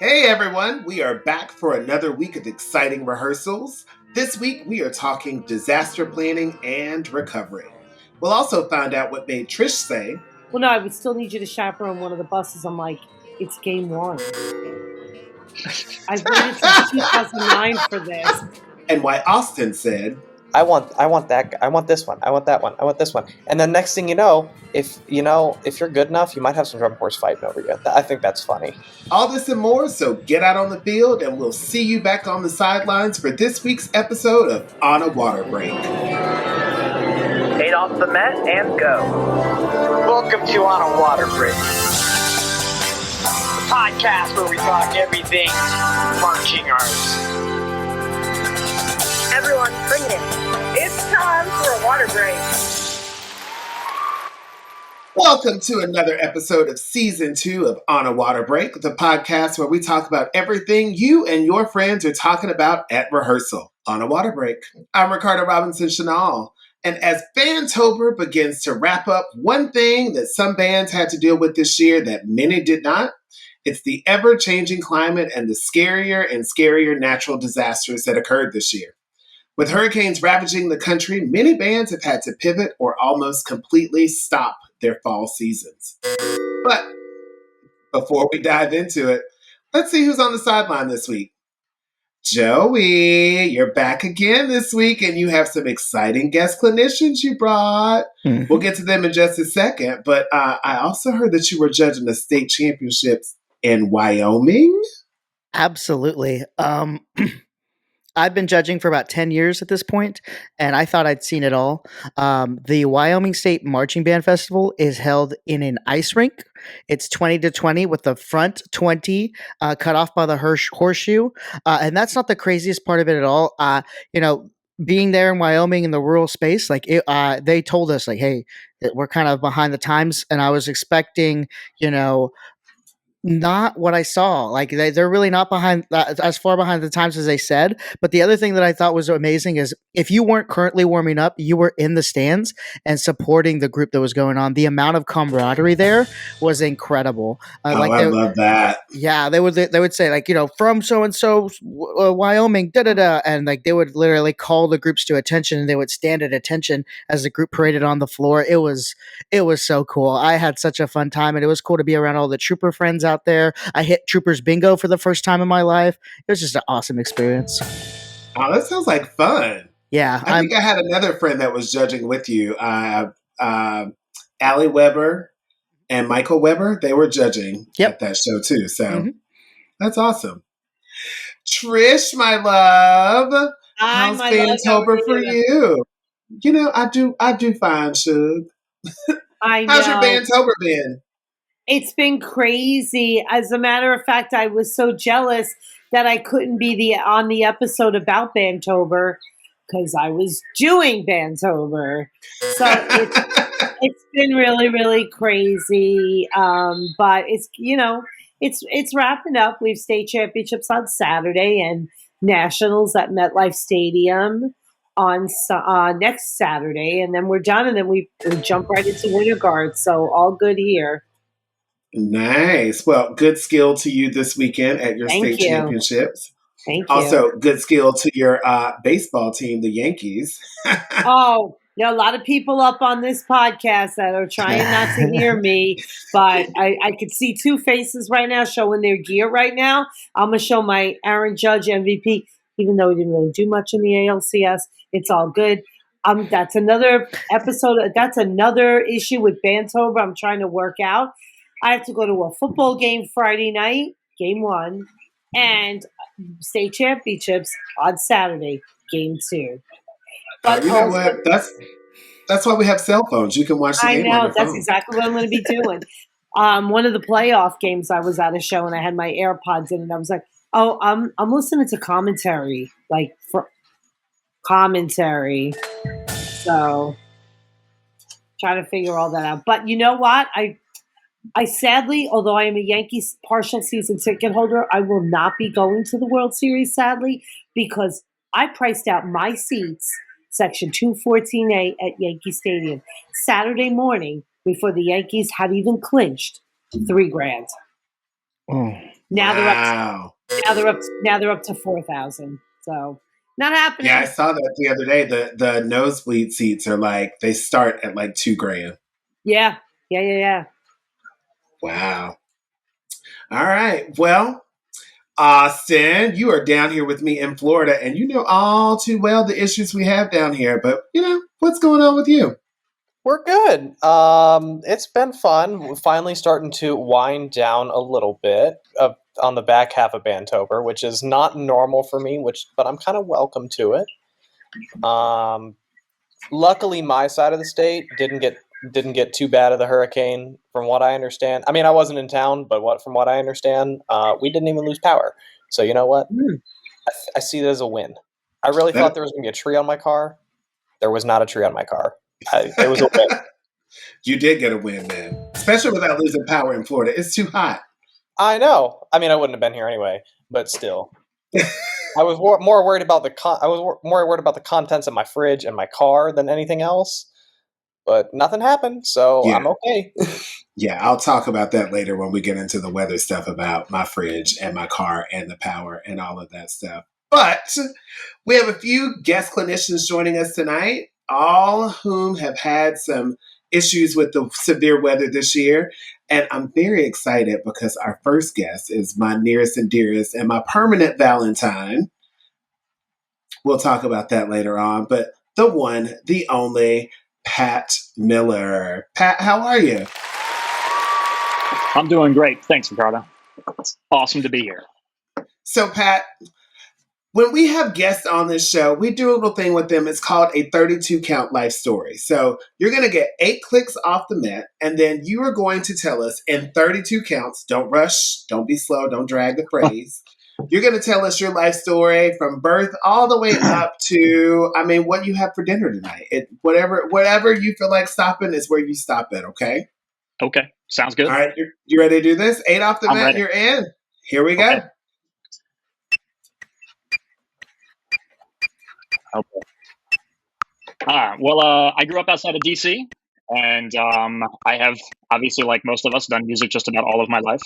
Hey everyone, we are back for another week of exciting rehearsals. This week we are talking disaster planning and recovery. We'll also find out what made Trish say, well, no, I would still need you to chaperone one of the buses. I'm like, it's game one. I've waited since 2009 for this. And why Austin said, I want that. I want this one. I want that one. I want this one. And the next thing you know, if you're good enough, you might have some drum corps fighting over you. I think that's funny. All this and more, so get out on the field and we'll see you back on the sidelines for this week's episode of On a Water Break. 8 off the mat and go. Welcome to On a Water Break, the podcast where we talk everything marching arts. Everyone, bring it in. It's time for a water break. Welcome to another episode of Season 2 of On a Water Break, the podcast where we talk about everything you and your friends are talking about at rehearsal. On a Water Break. I'm Ricardo Robinson Shinall. And as Bandtober begins to wrap up, one thing that some bands had to deal with this year that many did not, it's the ever-changing climate and the scarier and scarier natural disasters that occurred this year. With hurricanes ravaging the country, many bands have had to pivot or almost completely stop their fall seasons. But before we dive into it, let's see who's on the sideline this week. Joey, you're back again this week, and you have some exciting guest clinicians you brought. Mm-hmm. We'll get to them in just a second, but I also heard that you were judging the state championships in Wyoming. Absolutely. I've been judging for about 10 years at this point, and I thought I'd seen it all. The Wyoming State Marching Band Festival is held in an ice rink. It's 20-20 with the front 20 cut off by the horseshoe. And that's not the craziest part of it at all. Being there in Wyoming in the rural space, they told us, hey, we're kind of behind the times. And I was expecting, not what I saw. They're really not behind as far behind the times as they said. But the other thing that I thought was amazing is if you weren't currently warming up, you were in the stands and supporting the group that was going on. The amount of camaraderie there was incredible. I love that. Yeah, they would say from so and so Wyoming, and they would literally call the groups to attention, and they would stand at attention as the group paraded on the floor. It was so cool. I had such a fun time, and it was cool to be around all the trooper friends out there. I hit Troopers Bingo for the first time in my life. It was just an awesome experience. Oh, that sounds like fun. Yeah. I think I had another friend that was judging with you. Allie Weber and Michael Weber, they were judging at that show too. So That's awesome. Trish, my love. How's Bandtober for you? I do fine, Shug. I know. How's your Bandtober been? It's been crazy. As a matter of fact, I was so jealous that I couldn't be on the episode about Bandtober because I was doing Bandtober. So it's been really, really crazy. But it's wrapping up. We have state championships on Saturday and nationals at MetLife Stadium on next Saturday, and then we're done, and then we jump right into Winter Guard. So all good here. Nice. Well, good skill to you this weekend at your state championships. Thank you. Also, good skill to your baseball team, the Yankees. Oh, there are a lot of people up on this podcast that are trying not to hear me, but I could see two faces right now showing their gear right now. I'm going to show my Aaron Judge MVP, even though he didn't really do much in the ALCS. It's all good. That's another episode. That's another issue with Bandtober I'm trying to work out. I have to go to a football game Friday night, game 1, and state championships on Saturday, game 2. But you know what? That's why we have cell phones. You can watch the game on your phone. That's exactly what I'm going to be doing. One of the playoff games, I was at a show and I had my AirPods in, and I was like, "Oh, I'm listening to commentary, for commentary." So, trying to figure all that out. But you know what? I sadly, although I am a Yankees partial season ticket holder, I will not be going to the World Series, sadly, because I priced out my seats, section 214A at Yankee Stadium, Saturday morning before the Yankees had even clinched $3,000. Oh. Now Wow. they're up to 4,000. So not happening. Yeah, I saw that the other day. The nosebleed seats are like they start at like $2,000. Yeah. Wow. All right. Well, Austin, you are down here with me in Florida, and you know all too well the issues we have down here. But what's going on with you? We're good. It's been fun. We're finally starting to wind down a little bit on the back half of Bandtober, which is not normal for me, but I'm kind of welcome to it. Luckily, my side of the state didn't get too bad of the hurricane, from what I understand. I mean, I wasn't in town, but from what I understand, we didn't even lose power. So you know what? I see it as a win. I really thought there was going to be a tree on my car. There was not a tree on my car. It was a win. You did get a win, man. Especially without losing power in Florida. It's too hot. I know. I mean, I wouldn't have been here anyway, but still. I was more worried about the contents of my fridge and my car than anything else. But nothing happened, so yeah. I'm okay. Yeah, I'll talk about that later when we get into the weather stuff about my fridge and my car and the power and all of that stuff. But we have a few guest clinicians joining us tonight, all of whom have had some issues with the severe weather this year. And I'm very excited because our first guest is my nearest and dearest and my permanent Valentine. We'll talk about that later on. But the one, the only, Pat Miller. Pat, how are you? I'm doing great. Thanks, Ricardo. It's awesome to be here. So, Pat, when we have guests on this show, we do a little thing with them. It's called a 32 count life story. So you're going to get 8 clicks off the Met, and then you are going to tell us in 32 counts. Don't rush. Don't be slow. Don't drag the phrase. You're going to tell us your life story from birth all the way up to, what you have for dinner tonight. Whatever you feel like stopping is where you stop at, okay? Okay. Sounds good. All right. You ready to do this? 8 off the I'm Met, ready. You're in. Here we go. Okay. I grew up outside of D.C., and I have, obviously, like most of us, done music just about all of my life.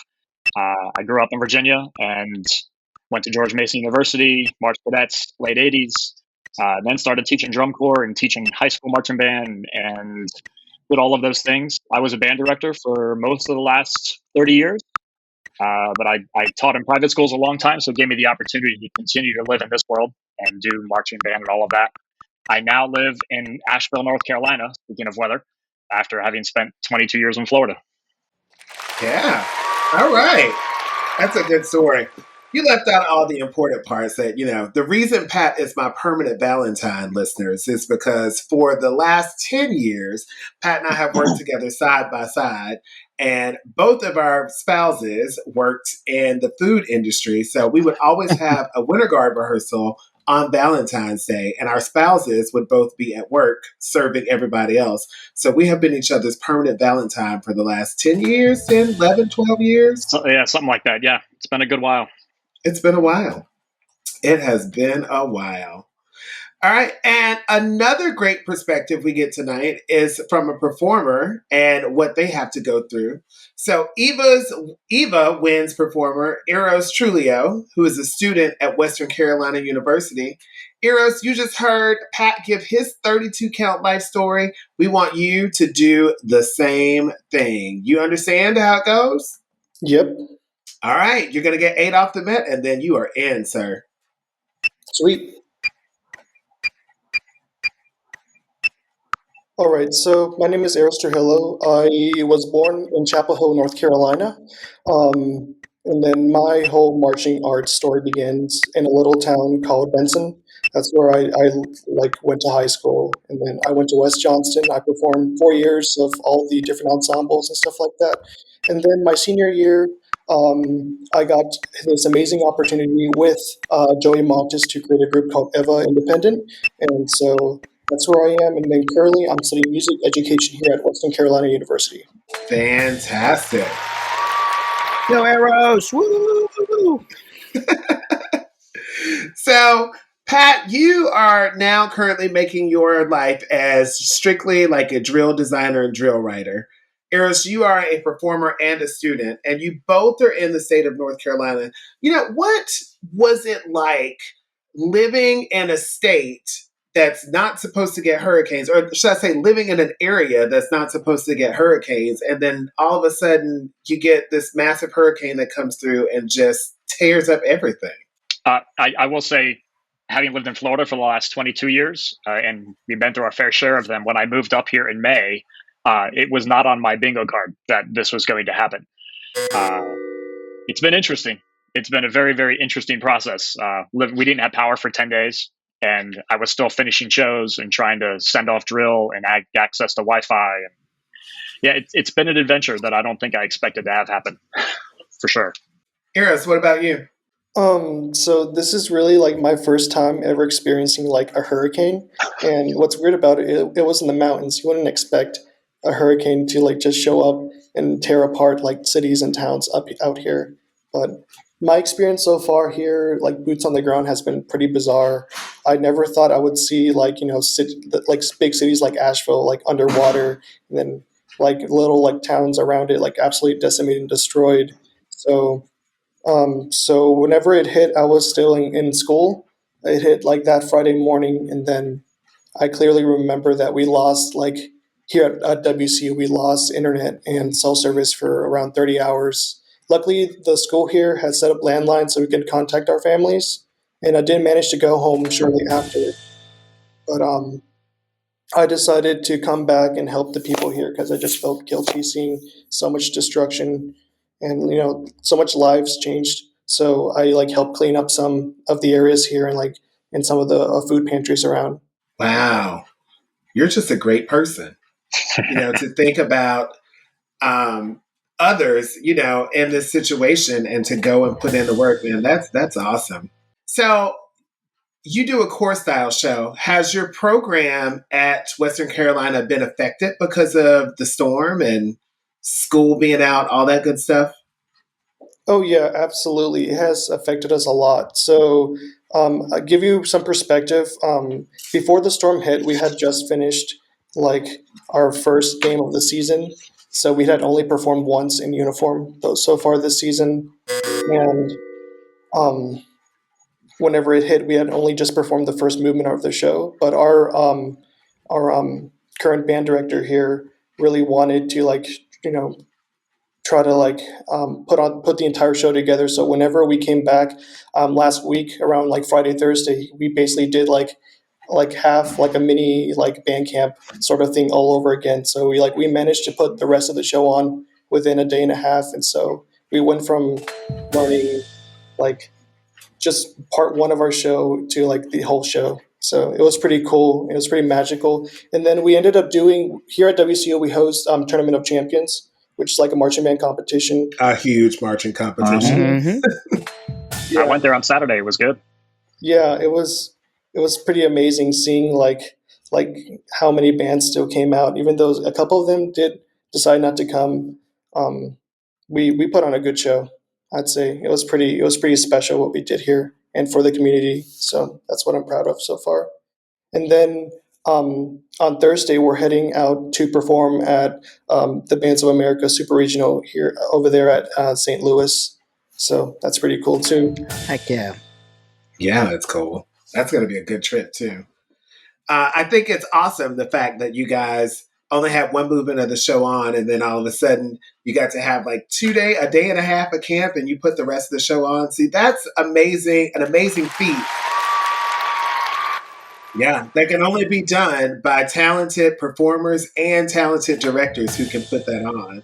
I grew up in Virginia and went to George Mason University, March Cadets, late 80s, then started teaching drum corps and teaching high school marching band and did all of those things. I was a band director for most of the last 30 years, but I taught in private schools a long time, so it gave me the opportunity to continue to live in this world and do marching band and all of that. I now live in Asheville, North Carolina, speaking of weather, after having spent 22 years in Florida. Yeah. All right. That's a good story. You left out all the important parts that, the reason Pat is my permanent Valentine, listeners, is because for the last 10 years, Pat and I have worked together side by side, and both of our spouses worked in the food industry. So we would always have a winter guard rehearsal on Valentine's Day, and our spouses would both be at work serving everybody else. So we have been each other's permanent Valentine for the last 10 years, 10, 11, 12 years. So, yeah, something like that. Yeah, it's been a good while. It's been a while. It has been a while. All right. And another great perspective we get tonight is from a performer and what they have to go through. So Eva wins performer Eros Trulio, who is a student at Western Carolina University. Eros, you just heard Pat give his 32 count life story. We want you to do the same thing. You understand how it goes? Yep. All right. You're going to get 8 off the Met, and then you are in, sir. Sweet. All right, so my name is Eros Trujillo. I was born in Chapel Hill, North Carolina. And then my whole marching arts story begins in a little town called Benson. That's where I went to high school. And then I went to West Johnston. I performed 4 years of all the different ensembles and stuff like that. And then my senior year, I got this amazing opportunity with Joey Montes to create a group called Eva Independent. And so that's where I am. And then currently I'm studying music education here at Western Carolina University. Fantastic. Go Arrows! Woo! So, Pat, you are now currently making your life as strictly like a drill designer and drill writer. Eris, you are a performer and a student, and you both are in the state of North Carolina. What was it like living in a state that's not supposed to get hurricanes, or should I say, living in an area that's not supposed to get hurricanes, and then all of a sudden you get this massive hurricane that comes through and just tears up everything? I will say, having lived in Florida for the last 22 years, and we've been through our fair share of them, when I moved up here in May, it was not on my bingo card that this was going to happen. It's been interesting. It's been a very, very interesting process. We didn't have power for 10 days, and I was still finishing shows and trying to send off drill and access to Wi-Fi. And yeah, it's been an adventure that I don't think I expected to have happen, for sure. Eris, what about you? So this is really like my first time ever experiencing like a hurricane. And what's weird about it, it was in the mountains. You wouldn't expect a hurricane to like just show up and tear apart like cities and towns up out here. But my experience so far here, like boots on the ground, has been pretty bizarre. I never thought I would see like, like big cities like Asheville, like underwater, and then like little like towns around it, like absolutely decimated and destroyed. So whenever it hit, I was still in school. It hit like that Friday morning, and then I clearly remember that we lost like here at WCU, we lost internet and cell service for around 30 hours. Luckily, the school here has set up landlines so we can contact our families, and I did manage to go home shortly after. But I decided to come back and help the people here because I just felt guilty seeing so much destruction and so much lives changed. So I like helped clean up some of the areas here and like in some of the food pantries around. Wow, you're just a great person. To think about others, in this situation and to go and put in the work, man, that's awesome. So you do a core style show. Has your program at Western Carolina been affected because of the storm and school being out, all that good stuff? Oh yeah, absolutely. It has affected us a lot. So I'll give you some perspective. Before the storm hit, we had just finished like our first game of the season. So we had only performed once in uniform so far this season. And whenever it hit, we had only just performed the first movement of the show. But our current band director here really wanted to try to put the entire show together. So whenever we came back last week around like Friday, Thursday, we basically did like half like a mini like band camp sort of thing all over again. So we managed to put the rest of the show on within a day and a half. And so we went from learning like just part one of our show to like the whole show. So it was pretty cool. It was pretty magical. And then we ended up doing here at WCO, we host Tournament of Champions, which is like a marching band competition. A huge marching competition. Mm-hmm. Yeah. I went there on Saturday. It was good. Yeah, it was pretty amazing seeing like how many bands still came out, even though a couple of them did decide not to come. We put on a good show. I'd say it was pretty special what we did here and for the community. So that's what I'm proud of so far. And then on Thursday, we're heading out to perform at the Bands of America Super Regional here over there at St. Louis. So that's pretty cool too. Heck yeah. Yeah, that's cool. That's going to be a good trip too. I think it's awesome the fact that you guys only had one movement of the show on, and then all of a sudden you got to have like a day and a half of camp, and you put the rest of the show on. See, that's amazing, an amazing feat. Yeah, that can only be done by talented performers and talented directors who can put that on.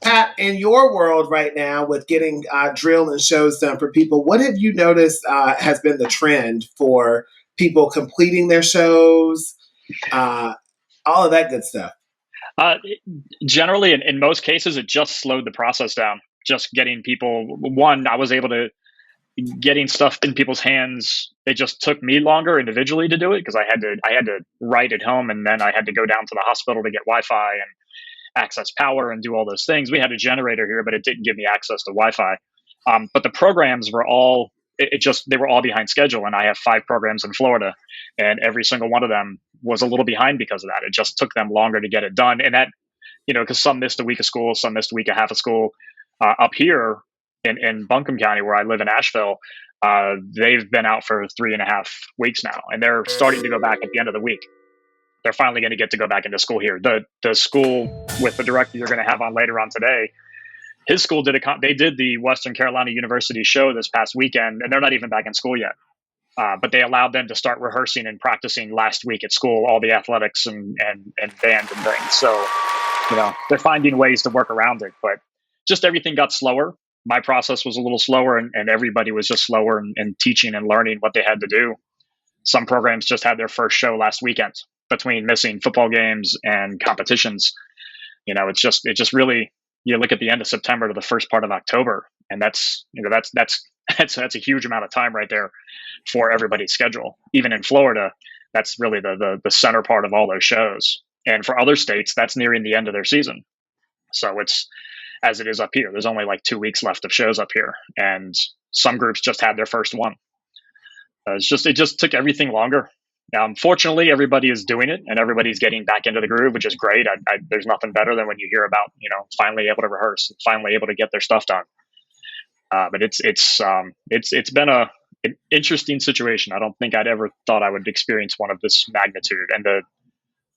Pat, in your world right now with getting drill and shows done for people, what have you noticed has been the trend for people completing their shows, all of that good stuff? Generally, in most cases, it just slowed the process down. Just getting people, I was able to getting stuff in people's hands. It just took me longer individually to do it because I had to write at home, and then I had to go down to the hospital to get Wi-Fi and access power and do all those things. We had a generator here, but it didn't give me access to Wi-Fi. But the programs were all they were all behind schedule, and I have 5 programs in Florida, and every single one of them was a little behind because of that. It just took them longer to get it done, and that because some missed a week of school, some missed a week, a half of school. Up here in Buncombe County, where I live in Asheville, they've been out for 3.5 weeks now, and they're starting to go back at the end of the week. They're finally going to get to go back into school here. The school with the director you're going to have on later on today, his school they did the Western Carolina University show this past weekend, and they're not even back in school yet. But they allowed them to start rehearsing and practicing last week at school, all the athletics and band and things. So, they're finding ways to work around it, but just everything got slower. My process was a little slower, and everybody was just slower in teaching and learning what they had to do. Some programs just had their first show last weekend between missing football games and competitions. It just really, you look at the end of September to the first part of October, and that's a huge amount of time right there for everybody's schedule. Even in Florida, that's really the center part of all those shows. And for other states, that's nearing the end of their season. So it's as it is up here. There's only like 2 weeks left of shows up here, and some groups just had their first one. It just took everything longer. Now, fortunately, everybody is doing it, and everybody's getting back into the groove, which is great. There's nothing better than when you hear about finally able to rehearse, finally able to get their stuff done. But it's been an interesting situation. I don't think I'd ever thought I would experience one of this magnitude. And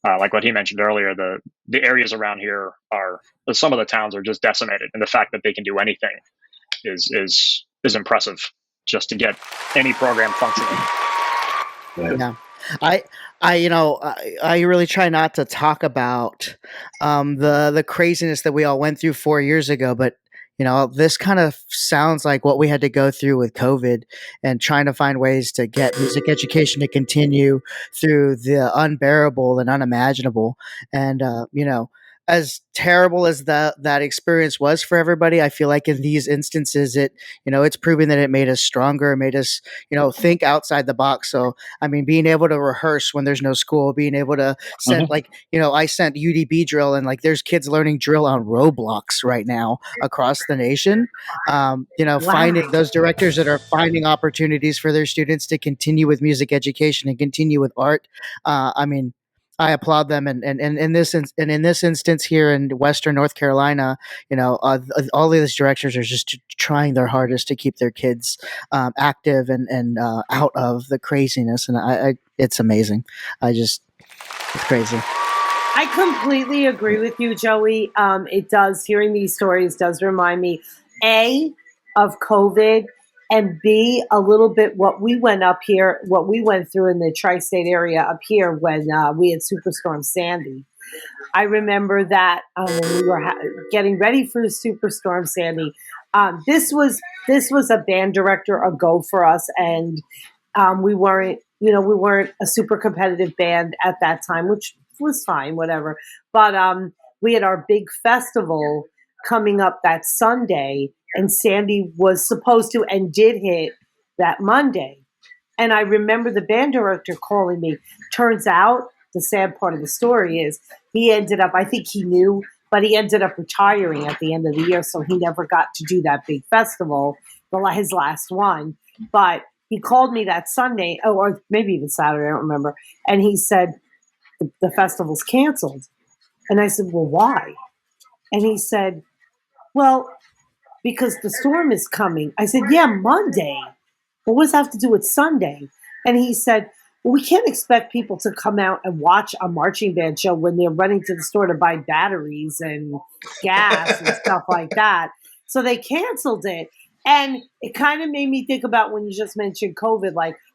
like what he mentioned earlier, the areas around here some of the towns are just decimated, and the fact that they can do anything is impressive just to get any program functioning. Yeah. I really try not to talk about the craziness that we all went through 4 years ago, but this kind of sounds like what we had to go through with COVID and trying to find ways to get music education to continue through the unbearable and unimaginable. And, as terrible as that experience was for everybody, I feel like in these instances, it's proven that it made us stronger, made us, think outside the box. So, I mean, being able to rehearse when there's no school, being able to send I sent UDB drill, and there's kids learning drill on Roblox right now across the nation. Finding those directors that are finding opportunities for their students to continue with music education and continue with art. I applaud them, and in this instance here in Western North Carolina, all of these directors are just trying their hardest to keep their kids active and out of the craziness, and it's amazing. It's crazy. I completely agree with you, Joey. It does. Hearing these stories does remind me, A, of COVID, and B, a little bit what we went through in the tri-state area up here when we had Superstorm Sandy. I remember that when we were getting ready for Superstorm Sandy, this was a band director a go for us, and we weren't a super competitive band at that time, which was fine, whatever. But we had our big festival coming up that Sunday, and Sandy was supposed to and did hit that Monday. And I remember the band director calling me. Turns out the sad part of the story is he ended up, I think he knew, but he ended up retiring at the end of the year. So he never got to do that big festival, his last one. But he called me that Sunday, or maybe even Saturday, I don't remember. And he said, the festival's canceled. And I said, well, why? And he said, well, because the storm is coming. I said, yeah, Monday. Well, what does that have to do with Sunday? And he said, well, we can't expect people to come out and watch a marching band show when they're running to the store to buy batteries and gas and stuff like that. So they canceled it. And it kind of made me think about when you just mentioned COVID,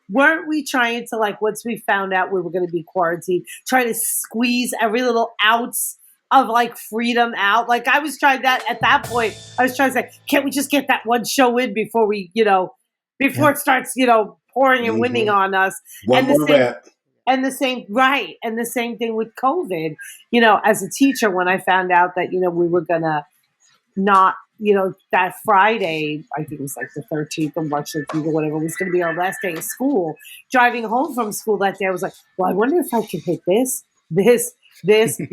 weren't we trying to, once we found out we were going to be quarantined, trying to squeeze every little ounce of freedom out? I was trying that at that point. I was trying to say, can't we just get that one show in before we, before it starts, pouring and winning on us? And the same thing with COVID. As a teacher, when I found out that, we were going to not, that Friday, I think it was the 13th of March 13th or whatever, was going to be our last day of school. Driving home from school that day, I was like, well, I wonder if I can hit this,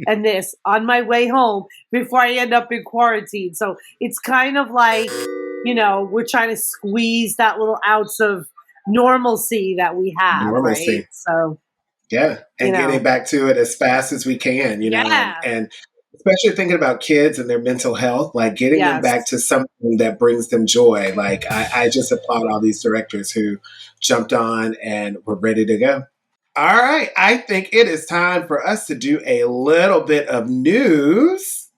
and this on my way home before I end up in quarantine. So it's kind of we're trying to squeeze that little ounce of normalcy that we have, right? So yeah, and getting back to it as fast as we can, Yeah. and Especially thinking about kids and their mental health, like getting them Yes. back to something that brings them joy. Like I just applaud all these directors who jumped on and were ready to go. All right, I think it is time for us to do a little bit of news.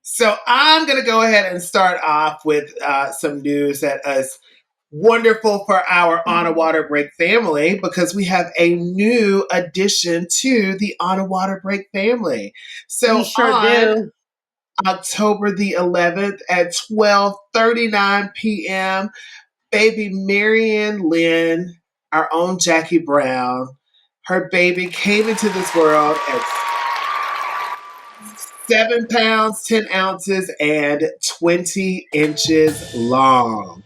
So I'm going to go ahead and start off with some news that is wonderful for our On a Water Break family because we have a new addition to the On a Water Break family. So We sure on do. October the 11th at 12:39 p.m., baby Marianne Lynn, our own Jackie Brown, her baby came into this world at 7 pounds, 10 ounces, and 20 inches long.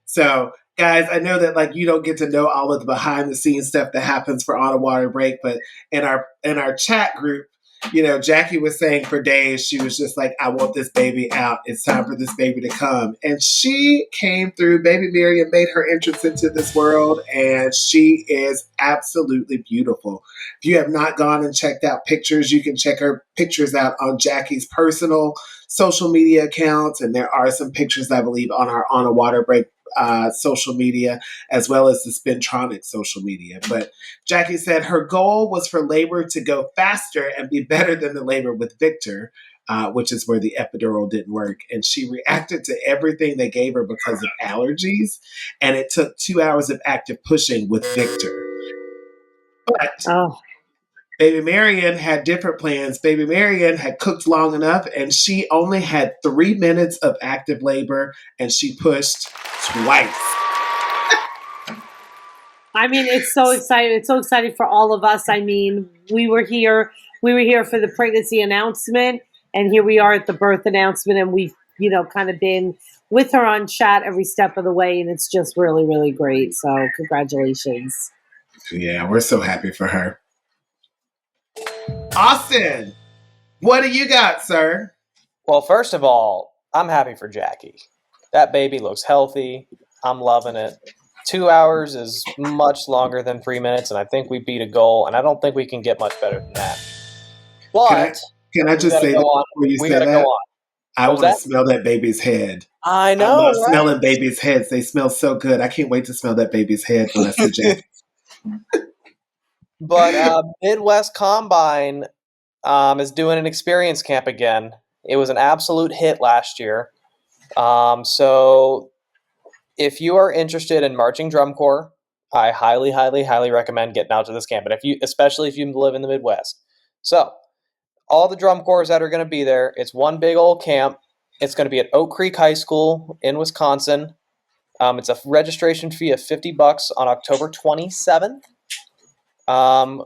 So, guys, I know that like you don't get to know all of the behind the scenes stuff that happens for On a Water Break, but in our chat group, Jackie was saying for days, she was just like, I want this baby out. It's time for this baby to come. And she came through. Baby Miriam made her entrance into this world, and she is absolutely beautiful. If you have not gone and checked out pictures, you can check her pictures out on Jackie's personal social media accounts. And there are some pictures, I believe, on our On a Water Break social media, as well as the Spintronic social media. But Jackie said her goal was for labor to go faster and be better than the labor with Victor, which is where the epidural didn't work. And she reacted to everything they gave her because of allergies. And it took 2 hours of active pushing with Victor. But Baby Marian had different plans. Baby Marian had cooked long enough, and she only had 3 minutes of active labor, and she pushed twice. I mean, it's so exciting. It's so exciting for all of us. I mean, we were here for the pregnancy announcement, and here we are at the birth announcement, and we've, kind of been with her on chat every step of the way, and it's just really, really great. So congratulations. Yeah, we're so happy for her. Austin, what do you got, sir? Well, first of all, I'm happy for Jackie. That baby looks healthy. I'm loving it. 2 hours is much longer than 3 minutes, and I think we beat a goal, and I don't think we can get much better than that. But can I just say that before you say that? I want to smell that baby's head. I know, I love smelling babies' heads. They smell so good. I can't wait to smell that baby's head when I see Jackie. But Midwest Combine is doing an experience camp again. It was an absolute hit last year. So if you are interested in marching drum corps, I highly, highly, highly recommend getting out to this camp. And especially if you live in the Midwest. So all the drum corps that are going to be there, it's one big old camp. It's going to be at Oak Creek High School in Wisconsin. It's a registration fee of $50 on October 27th.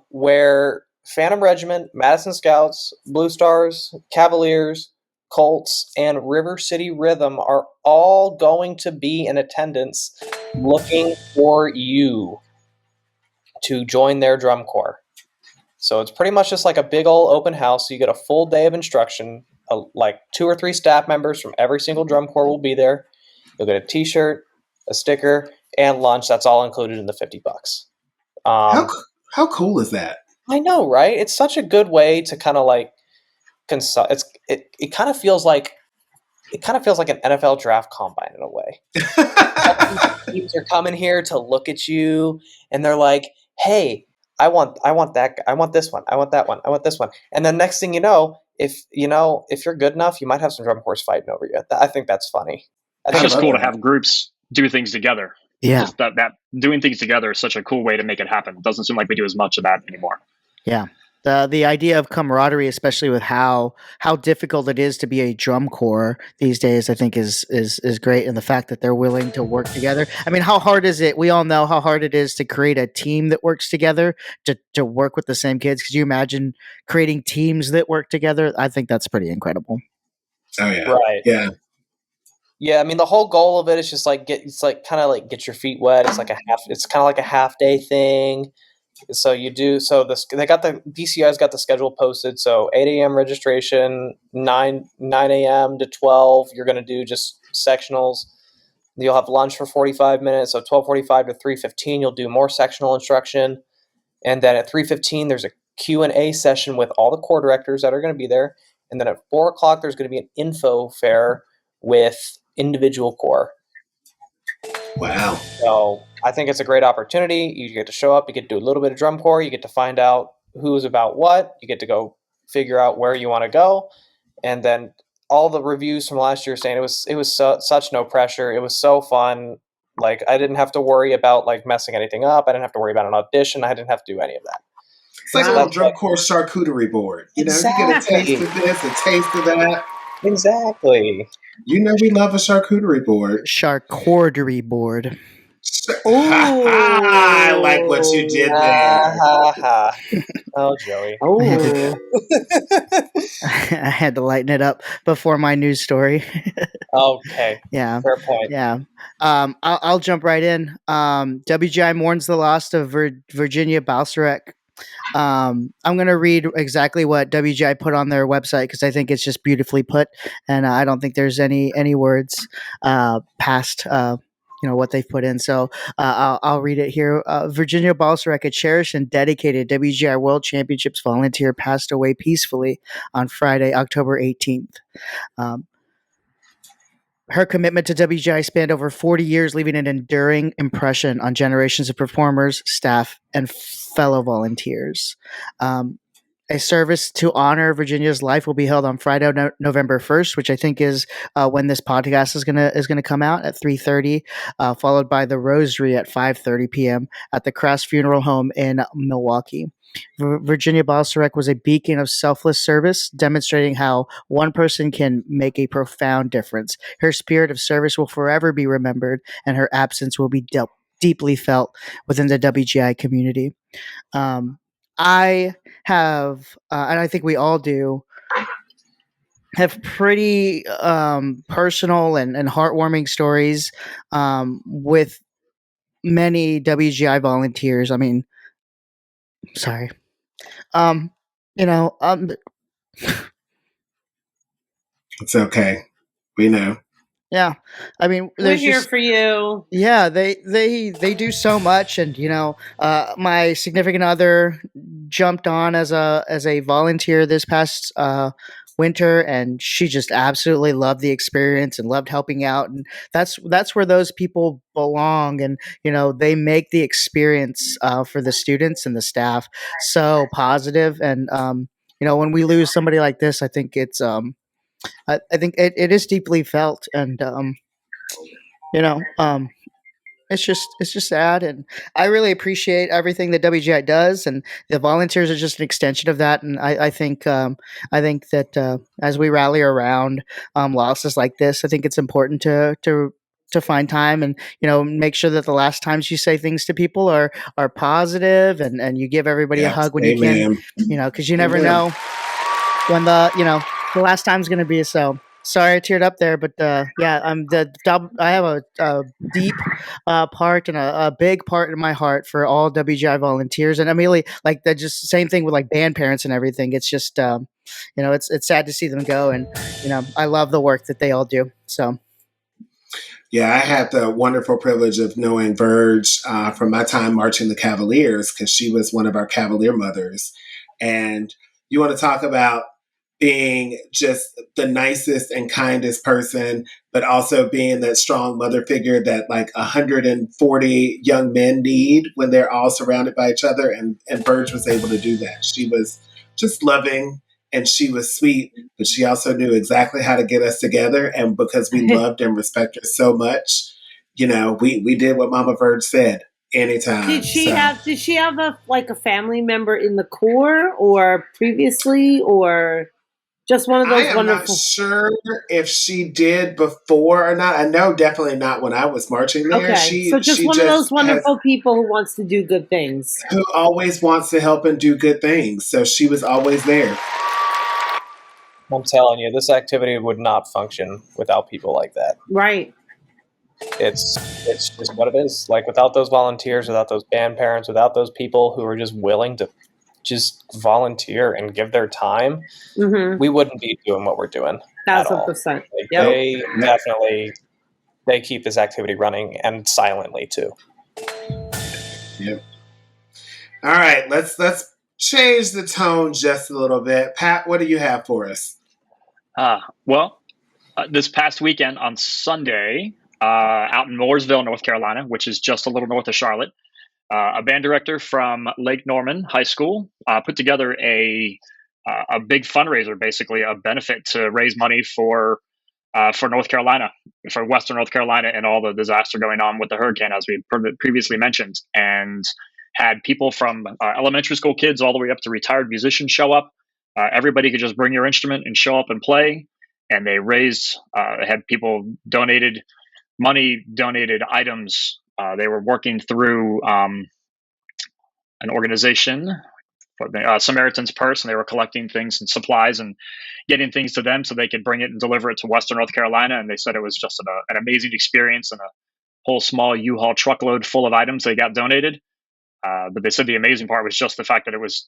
Where Phantom Regiment, Madison Scouts, Blue Stars, Cavaliers, Colts, and River City Rhythm are all going to be in attendance looking for you to join their drum corps. So it's pretty much just like a big old open house. So you get a full day of instruction. Like 2 or 3 staff members from every single drum corps will be there. You'll get a t-shirt, a sticker, and lunch. That's all included in the $50. How cool is that? I know, right? It's such a good way to kind of like consult. It kind of feels like an NFL draft combine in a way. Teams are coming here to look at you, and they're like, "Hey, I want that. I want this one. I want that one. I want this one." And then next thing you know, if you're good enough, you might have some drum corps fighting over you. I think that's funny. It's just cool to have groups do things together. Yeah. Just that doing things together is such a cool way to make it happen. It doesn't seem like we do as much of that anymore. Yeah. The idea of camaraderie, especially with how difficult it is to be a drum corps these days, I think is great. And the fact that they're willing to work together. I mean, how hard is it? We all know how hard it is to create a team that works together to work with the same kids. Could you imagine creating teams that work together? I think that's pretty incredible. Oh yeah. Right. Yeah. Yeah, I mean the whole goal of it is just like get your feet wet. It's kind of like a half day thing. So you do. So they got the BCI's got the schedule posted. So 8 a.m. registration, 9 a.m. to 12. You're going to do just sectionals. You'll have lunch for 45 minutes. So 12:45 to 3:15, you'll do more sectional instruction. And then at 3:15, there's a Q&A session with all the corps directors that are going to be there. And then at 4 o'clock, there's going to be an info fair with individual corps. Wow. So I think it's a great opportunity. You get to show up, you get to do a little bit of drum corps, you get to find out who's about what, you get to go figure out where you want to go. And then all the reviews from last year saying it was such no pressure. It was so fun. Like I didn't have to worry about like messing anything up. I didn't have to worry about an audition. I didn't have to do any of that. It's like a little drum corps charcuterie board. You know, you get a taste of this, a taste of that. Exactly. You know we love a charcuterie board. Charcuterie board. I like what you did there. Oh, Joey. I had to lighten it up before my news story. Okay. Yeah. Fair point. Yeah. I'll jump right in. WGI mourns the loss of Virginia Balsarek. I'm going to read exactly what WGI put on their website because I think it's just beautifully put, and I don't think there's any words past what they've put in. So I'll read it here. Virginia Balsarek, a cherished and dedicated WGI World Championships volunteer, passed away peacefully on Friday, October 18th. Her commitment to WGI spanned over 40 years, leaving an enduring impression on generations of performers, staff, and fellow volunteers. A service to honor Virginia's life will be held on Friday, November 1st, which I think is when this podcast is gonna come out at 3:30, followed by the Rosary at 5:30 p.m. at the Crass Funeral Home in Milwaukee. Virginia Balsarek was a beacon of selfless service, demonstrating how one person can make a profound difference. Her spirit of service will forever be remembered, and her absence will be deeply felt within the WGI community. I have, and I think we all do, have pretty personal and heartwarming stories with many WGI volunteers. I mean, sorry. It's okay. We know. Yeah, I mean, we're here for you. Yeah, they do so much, and my significant other jumped on as a volunteer this past winter, and she just absolutely loved the experience and loved helping out, and that's where those people belong, and they make the experience for the students and the staff so positive, and when we lose somebody like this, I think it's I think it is deeply felt, and it's just sad, and I really appreciate everything that WGI does, and the volunteers are just an extension of that. And I think that as we rally around losses like this, I think it's important to find time and make sure that the last times you say things to people are positive, and you give everybody a hug when you can, because you never know when the last time's going to be. So sorry I teared up there, but I have a deep part and a big part in my heart for all WGI volunteers, and immediately like that, just same thing with like band parents and everything. It's just it's sad to see them go, and I love the work that they all do. So. Yeah, I had the wonderful privilege of knowing Verge from my time marching the Cavaliers, because she was one of our Cavalier mothers. And you want to talk about being just the nicest and kindest person, but also being that strong mother figure that like 140 young men need when they're all surrounded by each other. And Verge was able to do that. She was just loving, and she was sweet, but she also knew exactly how to get us together. And because we loved and respected her so much, we did what Mama Verge said anytime. Did she have a family member in the Corps or previously, or just one of those wonderful? I'm not sure if she did before or not. I know definitely not when I was marching there. Okay, so just one of those wonderful people who wants to do good things. Who always wants to help and do good things. So she was always there. I'm telling you, this activity would not function without people like that. Right. it's just what it is. Like, without those volunteers, without those band parents, without those people who are just willing to just volunteer and give their time, we wouldn't be doing what we're doing at all. 1,000%. Like, Yep. they definitely, they keep this activity running, and silently too. Yep. All right, let's change the tone just a little bit. Pat, what do you have for us? This past weekend on Sunday, out in Mooresville, North Carolina, which is just a little north of Charlotte, a band director from Lake Norman High School put together a big fundraiser, basically a benefit to raise money for North Carolina, for Western North Carolina, and all the disaster going on with the hurricane, as we previously mentioned, and had people from elementary school kids all the way up to retired musicians show up. Everybody could just bring your instrument and show up and play. And they raised, had people donated money, donated items. They were working through an organization, Samaritan's Purse, and they were collecting things and supplies and getting things to them so they could bring it and deliver it to Western North Carolina. And they said it was just an amazing experience, and a whole small U-Haul truckload full of items they got donated. But they said the amazing part was just the fact that it was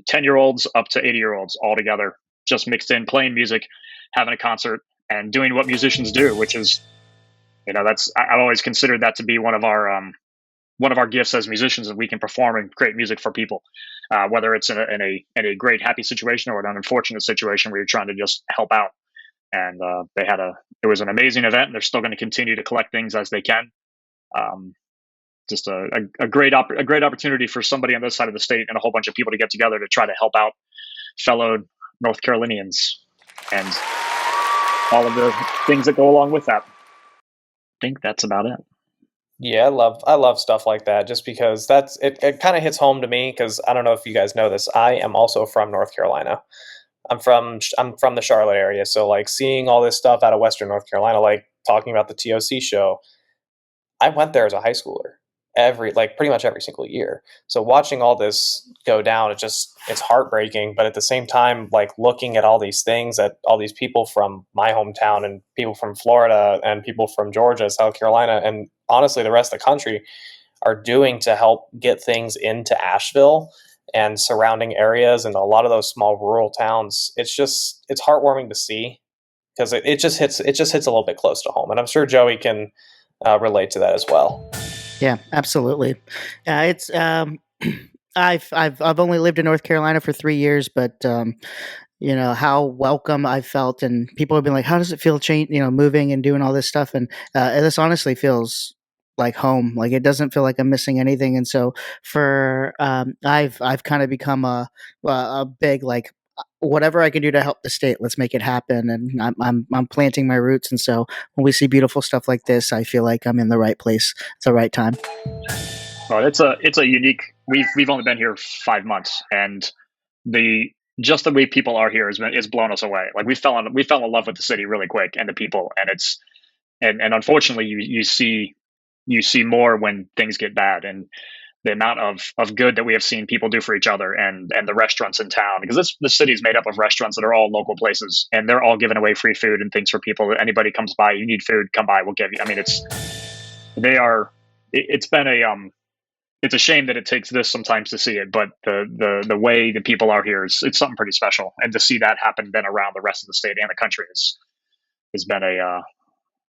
10-year-olds up to 80-year-olds all together, just mixed in, playing music, having a concert, and doing what musicians do, which is, I've always considered that to be one of our gifts as musicians, that we can perform and create music for people, whether it's in a great happy situation or an unfortunate situation where you're trying to just help out. And it was an amazing event, and they're still going to continue to collect things as they can. Just a great opportunity for somebody on this side of the state and a whole bunch of people to get together to try to help out fellow North Carolinians and all of the things that go along with that. I think that's about it. Yeah, I love stuff like that, just because it kind of hits home to me, because I don't know if you guys know this, I am also from North Carolina. I'm from the Charlotte area, so like seeing all this stuff out of Western North Carolina, like talking about the TOC show, I went there as a high schooler pretty much every single year. So watching all this go down, it's heartbreaking. But at the same time, like looking at all these things that all these people from my hometown and people from Florida and people from Georgia, South Carolina, and honestly the rest of the country are doing to help get things into Asheville and surrounding areas and a lot of those small rural towns, it's heartwarming to see, because it just hits a little bit close to home. And I'm sure Joey can relate to that as well. Yeah, absolutely. It's I've only lived in North Carolina for 3 years, but how welcome I felt, and people have been like, "How does it feel moving and doing all this stuff?" And this honestly feels like home. Like, it doesn't feel like I'm missing anything. And so I've kind of become a big, like, whatever I can do to help the state, let's make it happen. And I'm planting my roots. And so when we see beautiful stuff like this, I feel like I'm in the right place at the right time. Well, it's a unique. We've only been here 5 months, and the way people are here is blown us away. Like, we fell in love with the city really quick, and the people, and unfortunately you see more when things get bad, and the amount of good that we have seen people do for each other, and the restaurants in town, because the city is made up of restaurants that are all local places, and they're all giving away free food and things for people. Anybody comes by, you need food, come by, we'll give you. I mean, it's a shame that it takes this sometimes to see it, but the way the people are here it's something pretty special, and to see that happen then around the rest of the state and the country has been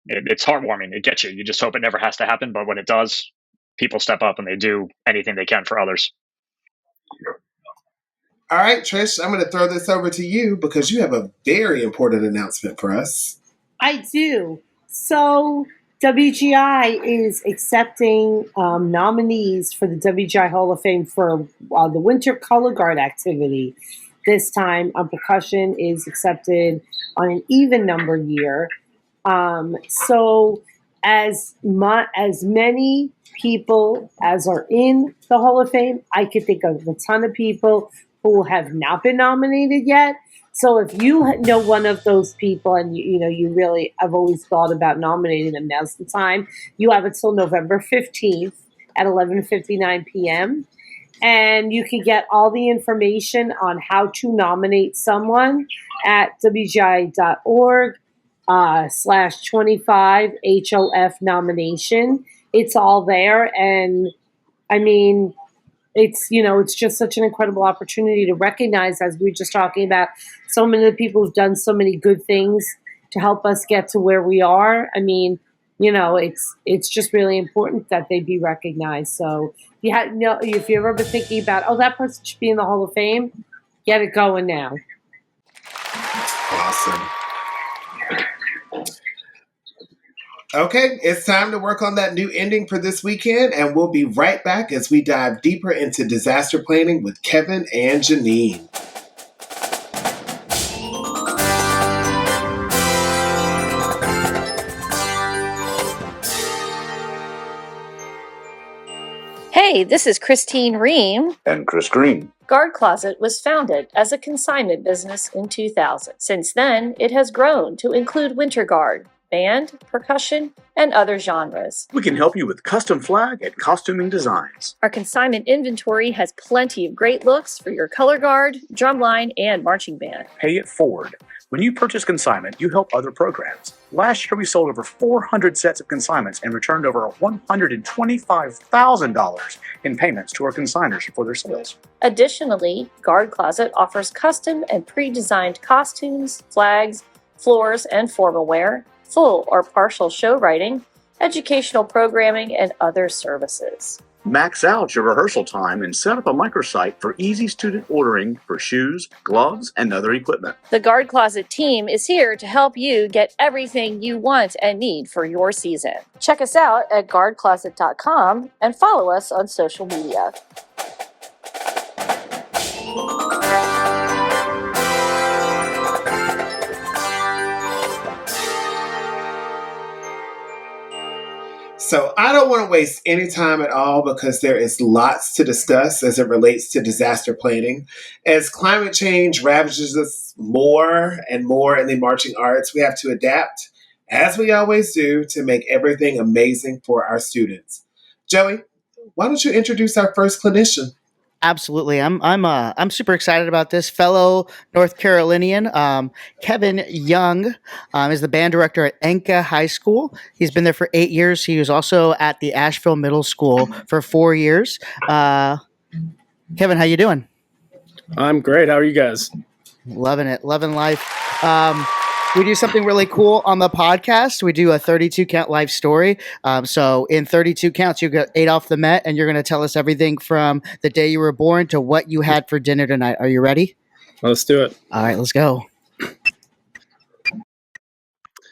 it's heartwarming. It gets you. You just hope it never has to happen, but when it does, people step up and they do anything they can for others. All right, Trish, I'm going to throw this over to you because you have a very important announcement for us. I do. So WGI is accepting nominees for the WGI Hall of Fame for the Winter Color Guard activity. This time, percussion is accepted on an even number year. So as many people as are in the Hall of Fame, I could think of a ton of people who have not been nominated yet. So if you know one of those people, and you really have always thought about nominating them, now's the time. You have until November 15th at 11:59 p.m. And you can get all the information on how to nominate someone at WGI.org. /25 HOF nomination. It's all there. And I mean, it's just such an incredible opportunity to recognize, as we were just talking about, so many of the people who've done so many good things to help us get to where we are. I mean, it's just really important that they be recognized. So if you've ever been thinking about, that person should be in the Hall of Fame, get it going now. Awesome. Okay, it's time to work on that new ending for this weekend, and we'll be right back as we dive deeper into disaster planning with Kevin and Janine. Hey, this is Christine Ream. And Chris Green. Guard Closet was founded as a consignment business in 2000. Since then, it has grown to include winter guard, band, percussion, and other genres. We can help you with custom flag and costuming designs. Our consignment inventory has plenty of great looks for your color guard, drumline, and marching band. Pay it forward. When you purchase consignment, you help other programs. Last year, we sold over 400 sets of consignments and returned over $125,000 in payments to our consigners for their sales. Additionally, Guard Closet offers custom and pre-designed costumes, flags, floors, and formal wear, full or partial show writing, educational programming, and other services. Max out your rehearsal time and set up a microsite for easy student ordering for shoes, gloves, and other equipment. The Guard Closet team is here to help you get everything you want and need for your season. Check us out at guardcloset.com and follow us on social media. So I don't want to waste any time at all because there is lots to discuss as it relates to disaster planning. As climate change ravages us more and more in the marching arts, we have to adapt, as we always do, to make everything amazing for our students. Joey, why don't you introduce our first clinician? Absolutely. I'm super excited about this. Fellow North Carolinian, Kevin Young, is the band director at Enka High School. He's been there for 8 years. He was also at the Asheville Middle School for 4 years. Kevin, how you doing? I'm great. How are you guys? Loving it. Loving life. We do something really cool on the podcast. We do a 32 count life story. So in 32 counts, you got 8 off the Met, and you're going to tell us everything from the day you were born to what you had for dinner tonight. Are you ready? Let's do it. All right, let's go.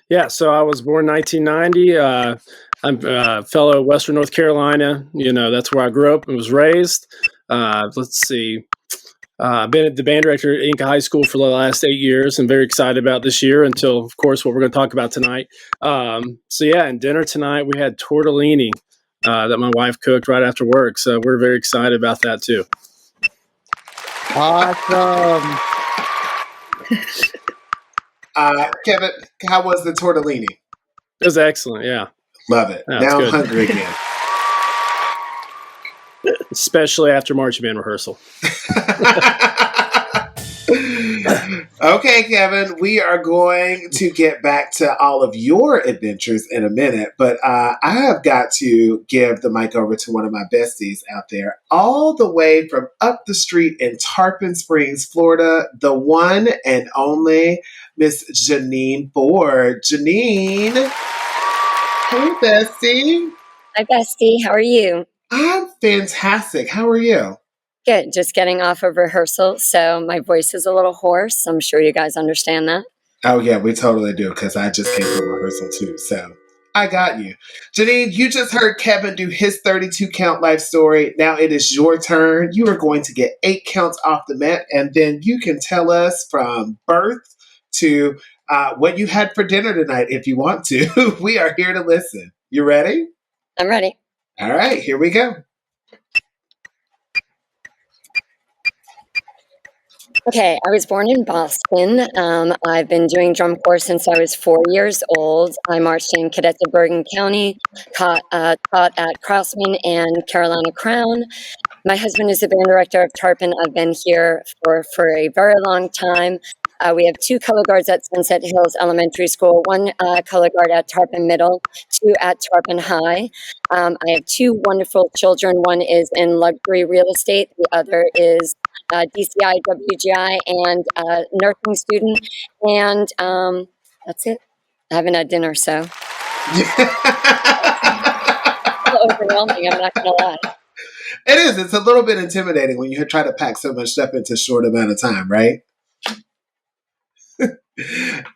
Yeah, so I was born 1990. I'm a fellow Western North Carolina. That's where I grew up and was raised. Let's see. I've been the band director at Enka High School for the last 8 years. I'm very excited about this year until, of course, what we're going to talk about tonight. And dinner tonight, we had tortellini that my wife cooked right after work. So we're very excited about that, too. Awesome. Kevin, how was the tortellini? It was excellent, yeah. Love it. Yeah, now I'm hungry again. Especially after marching band rehearsal. Okay, Kevin, we are going to get back to all of your adventures in a minute, but I have got to give the mic over to one of my besties out there, all the way from up the street in Tarpon Springs, Florida, the one and only Miss Janine Ford. Janine. Hey, bestie. Hi, bestie. How are you? I'm fantastic. How are you? Good. Just getting off of rehearsal, so my voice is a little hoarse. I'm sure you guys understand that. Oh, yeah, we totally do, because I just came from rehearsal, too, so I got you. Janine, you just heard Kevin do his 32 count life story. Now it is your turn. You are going to get 8 counts off the Met, and then you can tell us from birth to what you had for dinner tonight if you want to. We are here to listen. You ready? I'm ready. All right, here we go. Okay, I was born in Boston. I've been doing drum corps since I was 4 years old. I marched in cadets of Bergen County, taught at Crossman and Carolina Crown. My husband is the band director of Tarpon. I've been here for a very long time. We have 2 color guards at Sunset Hills Elementary School, 1 color guard at Tarpon Middle, 2 at Tarpon High. I have 2 wonderful children. One is in luxury real estate. The other is DCI, WGI, and nursing student. And that's it. I haven't had dinner, so. A little overwhelming, I'm not going to lie. It is. It's a little bit intimidating when you try to pack so much stuff into a short amount of time, right?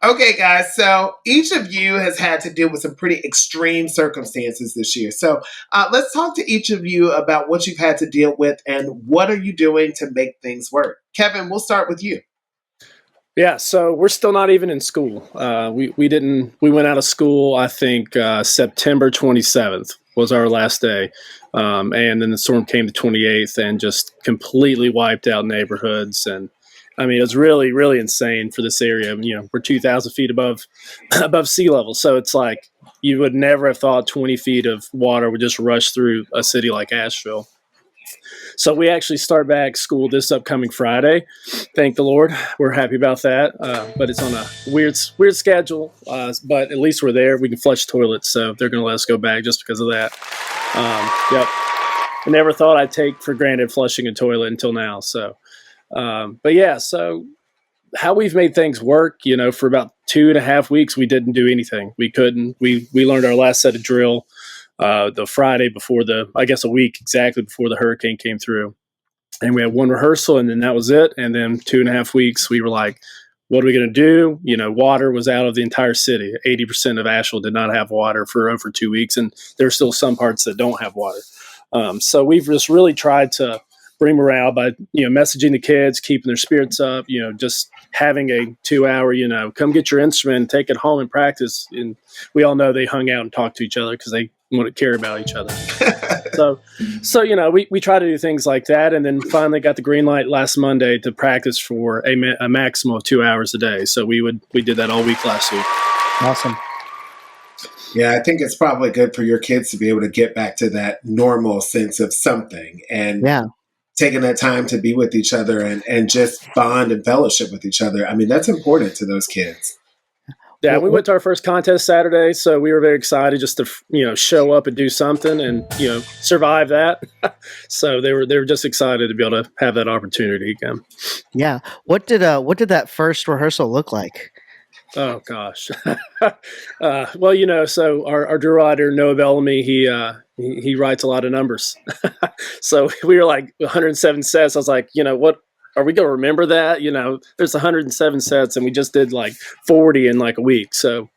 Okay, guys. So each of you has had to deal with some pretty extreme circumstances this year. So let's talk to each of you about what you've had to deal with and what are you doing to make things work. Kevin, we'll start with you. Yeah, so we're still not even in school. We went out of school, I think, September 27th was our last day. And then the storm came the 28th and just completely wiped out neighborhoods. And I mean, it was really, really insane for this area. You know, we're 2,000 feet above sea level. So it's like you would never have thought 20 feet of water would just rush through a city like Asheville. So we actually start back school this upcoming Friday. Thank the Lord. We're happy about that. But it's on a weird schedule. But at least we're there. We can flush toilets. So they're going to let us go back just because of that. Yep. I never thought I'd take for granted flushing a toilet until now. So, but yeah, so how we've made things work, you know, for about 2.5 weeks, we didn't do anything. We couldn't. We learned our last set of drill the Friday before a week exactly before the hurricane came through. And we had 1 rehearsal and then that was it. And then 2.5 weeks, we were like, what are we going to do? You know, water was out of the entire city. 80% of Asheville did not have water for over 2 weeks. And there's still some parts that don't have water. So we've just really tried to bring morale by, you know, messaging the kids, keeping their spirits up, you know, just having a 2-hour, you know, come get your instrument, take it home and practice. And we all know they hung out and talked to each other because they want to care about each other. So, you know, we try to do things like that. And then finally got the green light last Monday to practice for a maximum of 2 hours a day. So we did that all week last week. Awesome. Yeah, I think it's probably good for your kids to be able to get back to that normal sense of something and taking that time to be with each other and just bond and fellowship with each other. I mean, that's important to those kids. Yeah, we went to our first contest Saturday, so we were very excited just to, you know, show up and do something and, you know, survive that. So they were just excited to be able to have that opportunity again. Yeah. What did that first rehearsal look like? Oh gosh. Well, you know, so our drill writer Noah Bellamy, he writes a lot of numbers. So we were like 107 sets. I was like, you know, what are we going to remember that? You know, there's 107 sets and we just did like 40 in like a week. So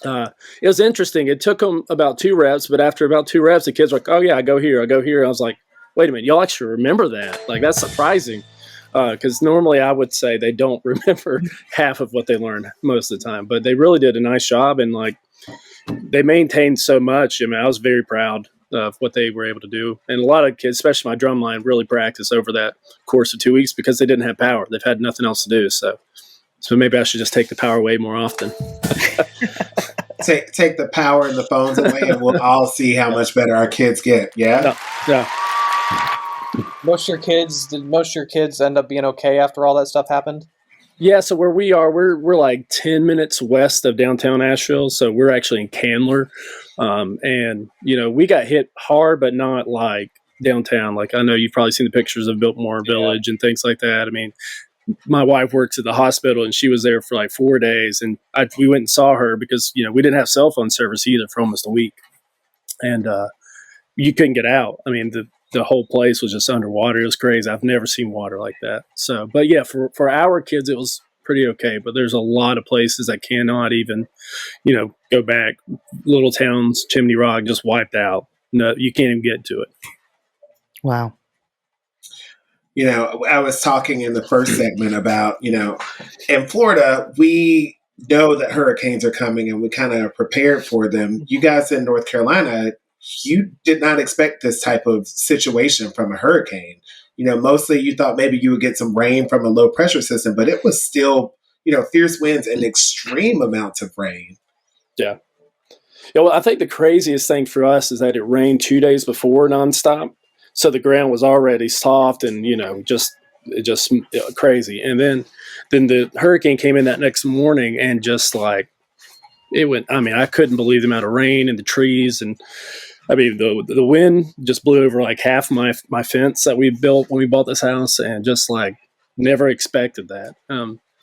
it was interesting. It took them about 2 reps, but after about 2 reps, the kids were like, oh yeah, I go here. I was like, wait a minute, y'all actually remember that? Like, that's surprising. Because normally I would say they don't remember half of what they learn most of the time, but they really did a nice job and like they maintained so much. I mean, I was very proud of what they were able to do. And a lot of kids, especially my drum line, really practiced over that course of 2 weeks because they didn't have power. They've had nothing else to do. So maybe I should just take the power away more often. Take the power and the phones away and we'll all see how much better our kids get. Yeah. Yeah. Did most of your kids end up being okay after all that stuff happened? Yeah, so where we are, we're like 10 minutes west of downtown Asheville, so we're actually in Candler. And, you know, we got hit hard, but not like downtown. Like, I know you've probably seen the pictures of Biltmore Village and things like that. I mean, my wife works at the hospital, and she was there for like 4 days, and we went and saw her because, you know, we didn't have cell phone service either for almost a week. And you couldn't get out. I mean, the whole place was just underwater. It was crazy. I've never seen water like that. So, but yeah, for our kids, it was pretty okay. But there's a lot of places that cannot even, you know, go back. Little towns, Chimney Rock, just wiped out. No, you can't even get to it. Wow. You know, I was talking in the first segment about, you know, in Florida, we know that hurricanes are coming and we kind of prepared for them. You guys in North Carolina, you did not expect this type of situation from a hurricane. You know, mostly you thought maybe you would get some rain from a low pressure system, but it was still, you know, fierce winds and extreme amounts of rain. Yeah. Yeah. Well, I think the craziest thing for us is that it rained 2 days before nonstop. So the ground was already soft and, you know, just just crazy. And then the hurricane came in that next morning, and just like it went. I mean, I couldn't believe the amount of rain and the trees, and I mean the wind just blew over like half my fence that we built when we bought this house, and just like never expected that.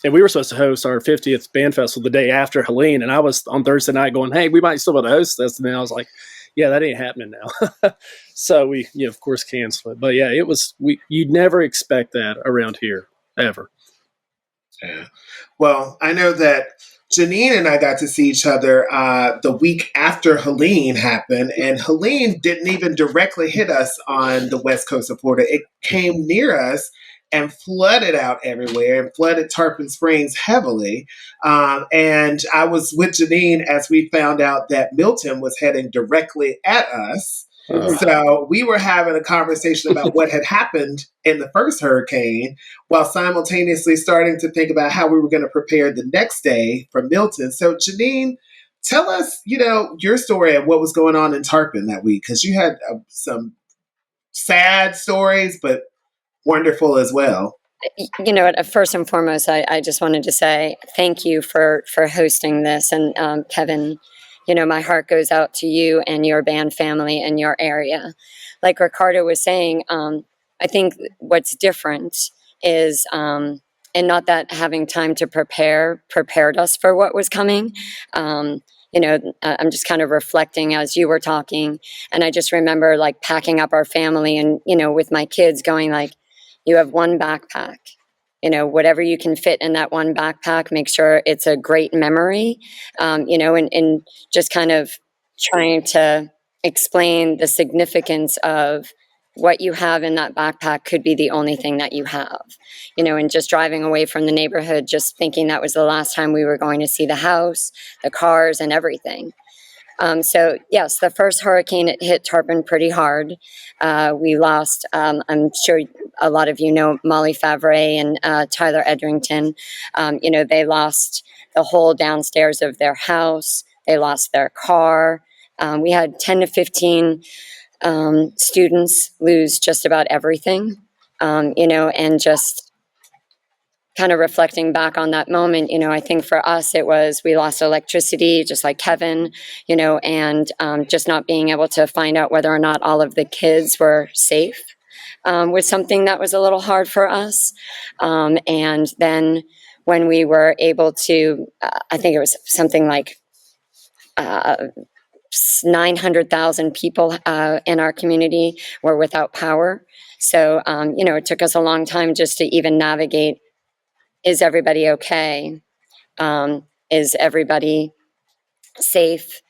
And we were supposed to host our 50th band festival the day after Helene, and I was on Thursday night going, "Hey, we might still be able to host this." And then I was like, "Yeah, that ain't happening now." So we, of course, canceled it. But yeah, it was. You'd never expect that around here ever. Yeah. Well, I know that Janine and I got to see each other the week after Helene happened, and Helene didn't even directly hit us on the west coast of Florida. It came near us and flooded out everywhere and flooded Tarpon Springs heavily. And I was with Janine as we found out that Milton was heading directly at us. So we were having a conversation about what had happened in the first hurricane while simultaneously starting to think about how we were going to prepare the next day for Milton. So Janine, tell us, your story of what was going on in Tarpon that week, because you had some sad stories, but wonderful as well. You know what? First and foremost, I just wanted to say thank you for hosting this. And Kevin, my heart goes out to you and your band family and your area. Like Ricardo was saying, I think what's different is, and not that having time to prepared us for what was coming. I'm just kind of reflecting as you were talking, and I just remember like packing up our family and, with my kids going like, you have one backpack, whatever you can fit in that one backpack, make sure it's a great memory, and just kind of trying to explain the significance of what you have in that backpack could be the only thing that you have, and just driving away from the neighborhood, just thinking that was the last time we were going to see the house, the cars, and everything. So yes, the first hurricane, it hit Tarpon pretty hard. We lost, I'm sure a lot of you know Molly Favre and Tyler Edrington. They lost the whole downstairs of their house. They lost their car. We had 10 to 15 students lose just about everything, and just kind of reflecting back on that moment, I think for us, it was, we lost electricity, just like Kevin, and just not being able to find out whether or not all of the kids were safe was something that was a little hard for us. And then when we were able to, I think it was something like 900,000 people in our community were without power. So, it took us a long time just to even navigate. Is everybody okay? Is everybody safe?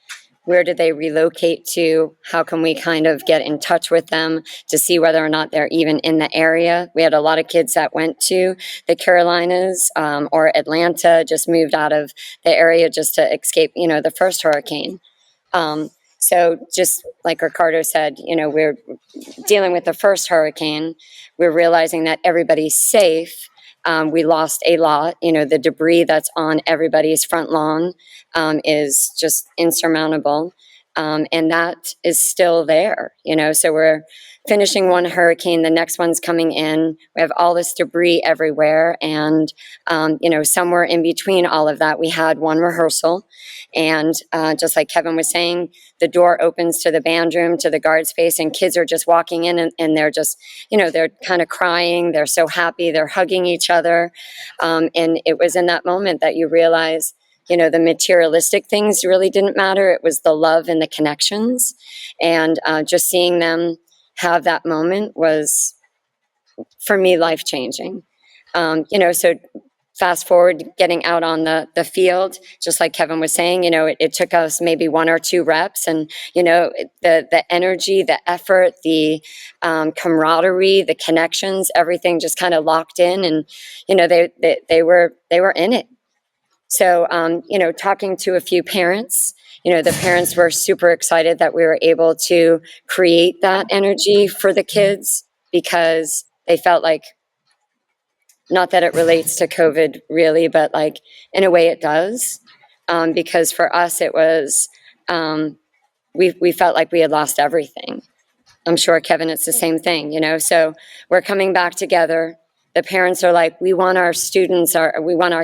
Where did they relocate to? How can we kind of get in touch with them to see whether or not they're even in the area? We had a lot of kids that went to the Carolinas or Atlanta, just moved out of the area just to escape, the first hurricane. So just like Ricardo said, we're dealing with the first hurricane. We're realizing that everybody's safe. We lost a lot. The debris that's on everybody's front lawn is just insurmountable. And that is still there, so we're finishing one hurricane, the next one's coming in. We have all this debris everywhere. And, somewhere in between all of that, we had one rehearsal. And just like Kevin was saying, the door opens to the band room, to the guard space, and kids are just walking in and they're just, they're kind of crying. They're so happy. They're hugging each other. And it was in that moment that you realize, the materialistic things really didn't matter. It was the love and the connections. And just seeing them have that moment was, for me, life-changing. So fast forward, getting out on the field, just like Kevin was saying, it took us maybe 1 or 2 reps, and the energy, the effort, the camaraderie, the connections, everything just kind of locked in, and they were in it. So talking to a few parents, the parents were super excited that we were able to create that energy for the kids, because they felt like, not that it relates to COVID really, but like in a way it does, because for us it was, we felt like we had lost everything. I'm sure, Kevin, it's the same thing, so we're coming back together. the parents are like, we want our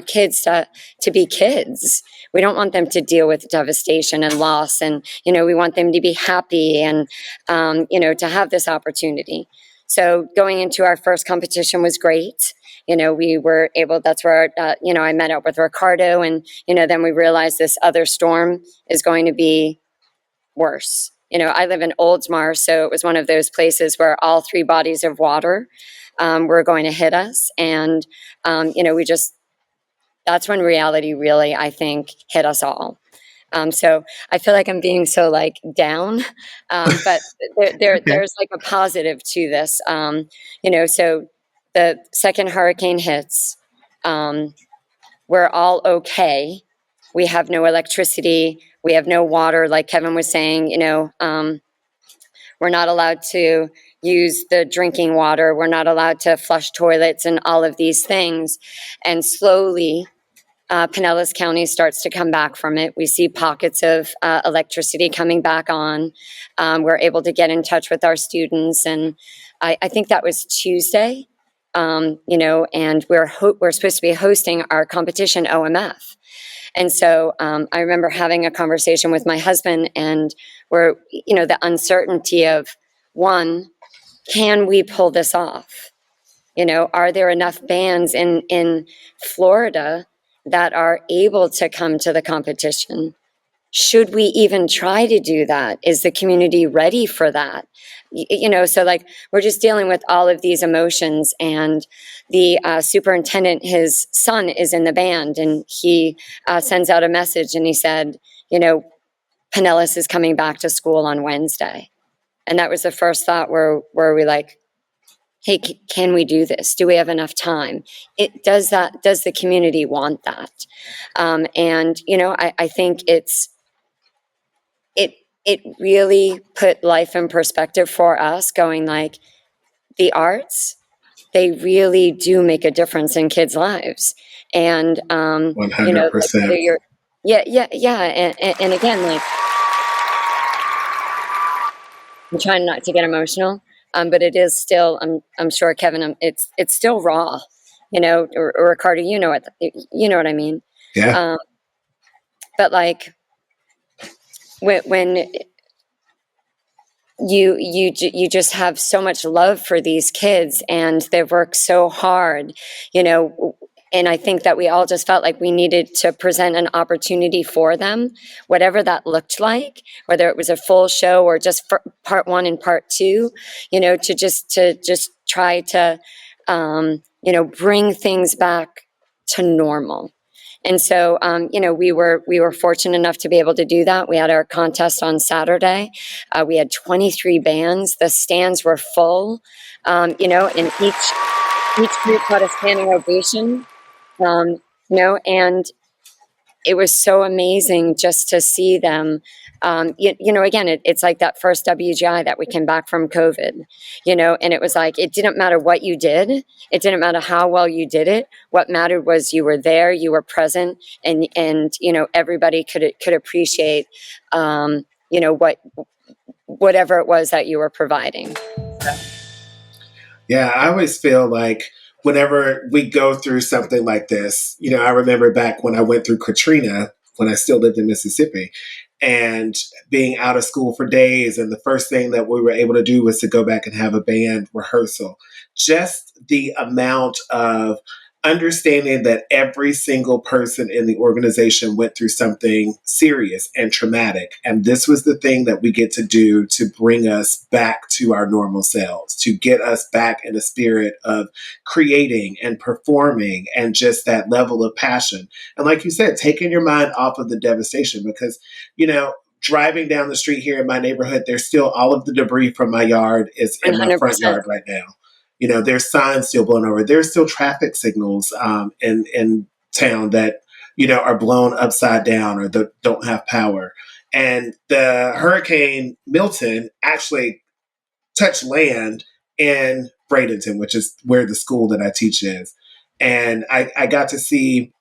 kids to be kids. We don't want them to deal with devastation and loss. And, we want them to be happy and, to have this opportunity. So going into our first competition was great. We were able, that's where, I met up with Ricardo, and, then we realized this other storm is going to be worse. I live in Oldsmar, so it was one of those places where all three bodies of water were going to hit us. And, that's when reality really, I think, hit us all. So I feel like I'm being so down, but there's a positive to this. So the second hurricane hits, we're all okay. We have no electricity. We have no water, like Kevin was saying. We're not allowed to use the drinking water. We're not allowed to flush toilets and all of these things. And slowly, Pinellas County starts to come back from it. We see pockets of electricity coming back on. We're able to get in touch with our students. And I think that was Tuesday, and we're supposed to be hosting our competition OMF. And so I remember having a conversation with my husband, and we're, the uncertainty of, one, can we pull this off? Are there enough bands in Florida that are able to come to the competition? Should we even try to do that? Is the community ready for that? So we're just dealing with all of these emotions. And the superintendent, his son is in the band, and he sends out a message, and he said, Pinellas is coming back to school on Wednesday. And that was the first thought where we hey, can we do this? Do we have enough time? Does the community want that? I think it really put life in perspective for us, going the arts, they really do make a difference in kids' lives. And 100%. And again, I'm trying not to get emotional, but it is still, I'm sure, Kevin, it's still raw, or Ricardo, you know what I mean? Yeah. But when you just have so much love for these kids, and they've worked so hard, and I think that we all just felt like we needed to present an opportunity for them, whatever that looked like, whether it was a full show or just for part one and part two, to just try to, bring things back to normal. And so, we were fortunate enough to be able to do that. We had our contest on Saturday. We had 23 bands. The stands were full, and each group got a standing ovation, and it was so amazing just to see them. Again, it's like that first WGI that we came back from COVID, and it was it didn't matter what you did. It didn't matter how well you did it. What mattered was you were there, you were present, and everybody could appreciate, whatever it was that you were providing. Yeah, I always feel like whenever we go through something like this, I remember back when I went through Katrina, when I still lived in Mississippi, and being out of school for days. And the first thing that we were able to do was to go back and have a band rehearsal. Just the amount of understanding that every single person in the organization went through something serious and traumatic. And this was the thing that we get to do to bring us back to our normal selves, to get us back in a spirit of creating and performing and just that level of passion. And like you said, taking your mind off of the devastation, because, driving down the street here in my neighborhood, there's still all of the debris from my yard is in my 100%. front yard right now. There's signs still blown over. There's still traffic signals in town that, are blown upside down or that don't have power. And the Hurricane Milton actually touched land in Bradenton, which is where the school that I teach is. And I got to see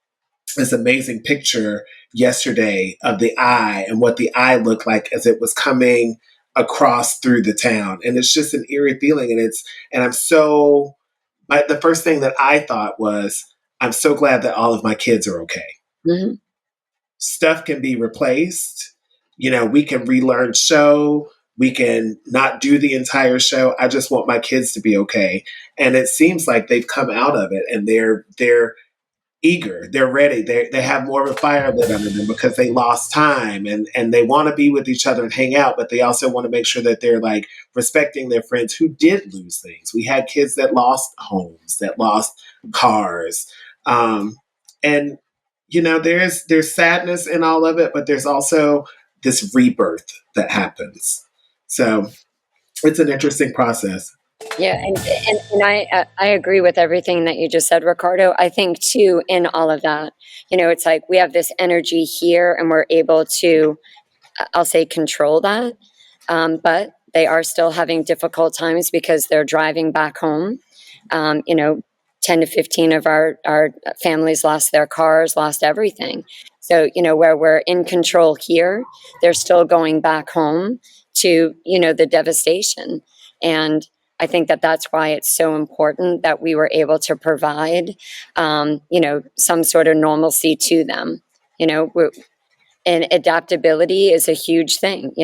this amazing picture yesterday of the eye and what the eye looked like as it was coming across through the town. And it's just an eerie feeling. And I'm so the first thing that I thought was, I'm so glad that all of my kids are okay. Mm-hmm. Stuff can be replaced. We can relearn show. We can not do the entire show. I just want my kids to be okay. And it seems like they've come out of it and they're eager. They're ready. They have more of a fire lit under them because they lost time and they want to be with each other and hang out, but they also want to make sure that they're like respecting their friends who did lose things. We had kids that lost homes, that lost cars. And there's sadness in all of it, but there's also this rebirth that happens. So it's an interesting process. Yeah, and I agree with everything that you just said, Ricardo. I think too, in all of that, it's like we have this energy here, and we're able to, I'll say, control that. But they are still having difficult times because they're driving back home. 10 to 15 of our families lost their cars, lost everything. So, where we're in control here, they're still going back home to, the devastation. And I think that that's why it's so important that we were able to provide, some sort of normalcy to them. And adaptability is a huge thing.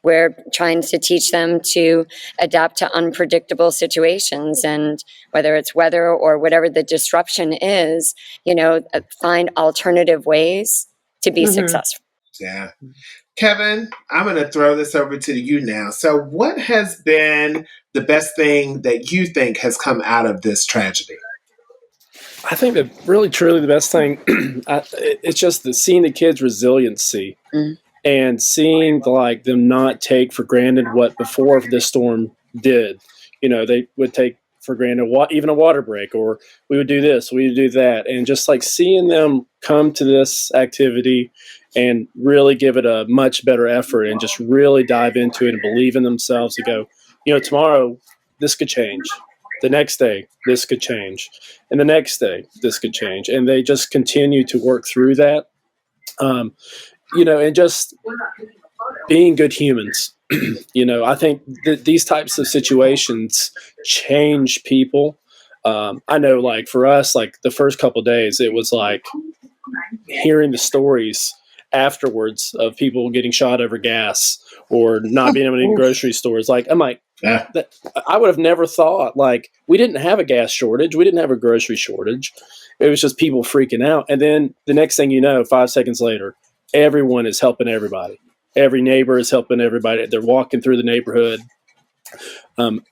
We're trying to teach them to adapt to unpredictable situations, and whether it's weather or whatever the disruption is, find alternative ways to be successful. Yeah. Kevin, I'm going to throw this over to you now. So what has been the best thing that you think has come out of this tragedy? I think that really, truly the best thing, it's just seeing the kids' resiliency and seeing them not take for granted what before this storm did. They would take for granted even a water break, or we would do this, we would do that. And just seeing them come to this activity and really give it a much better effort and just really dive into it and believe in themselves to go, tomorrow this could change. The next day, this could change. And the next day, this could change. And they just continue to work through that, and just being good humans. I think that these types of situations change people. I know, for us, the first couple of days, it was hearing the stories afterwards of people getting shot over gas or not being able to eat in grocery stores. I'm like, I would have never thought, we didn't have a gas shortage. We didn't have a grocery shortage. It was just people freaking out. And then the next thing you know, 5 seconds later, everyone is helping everybody. Every neighbor is helping everybody. They're walking through the neighborhood.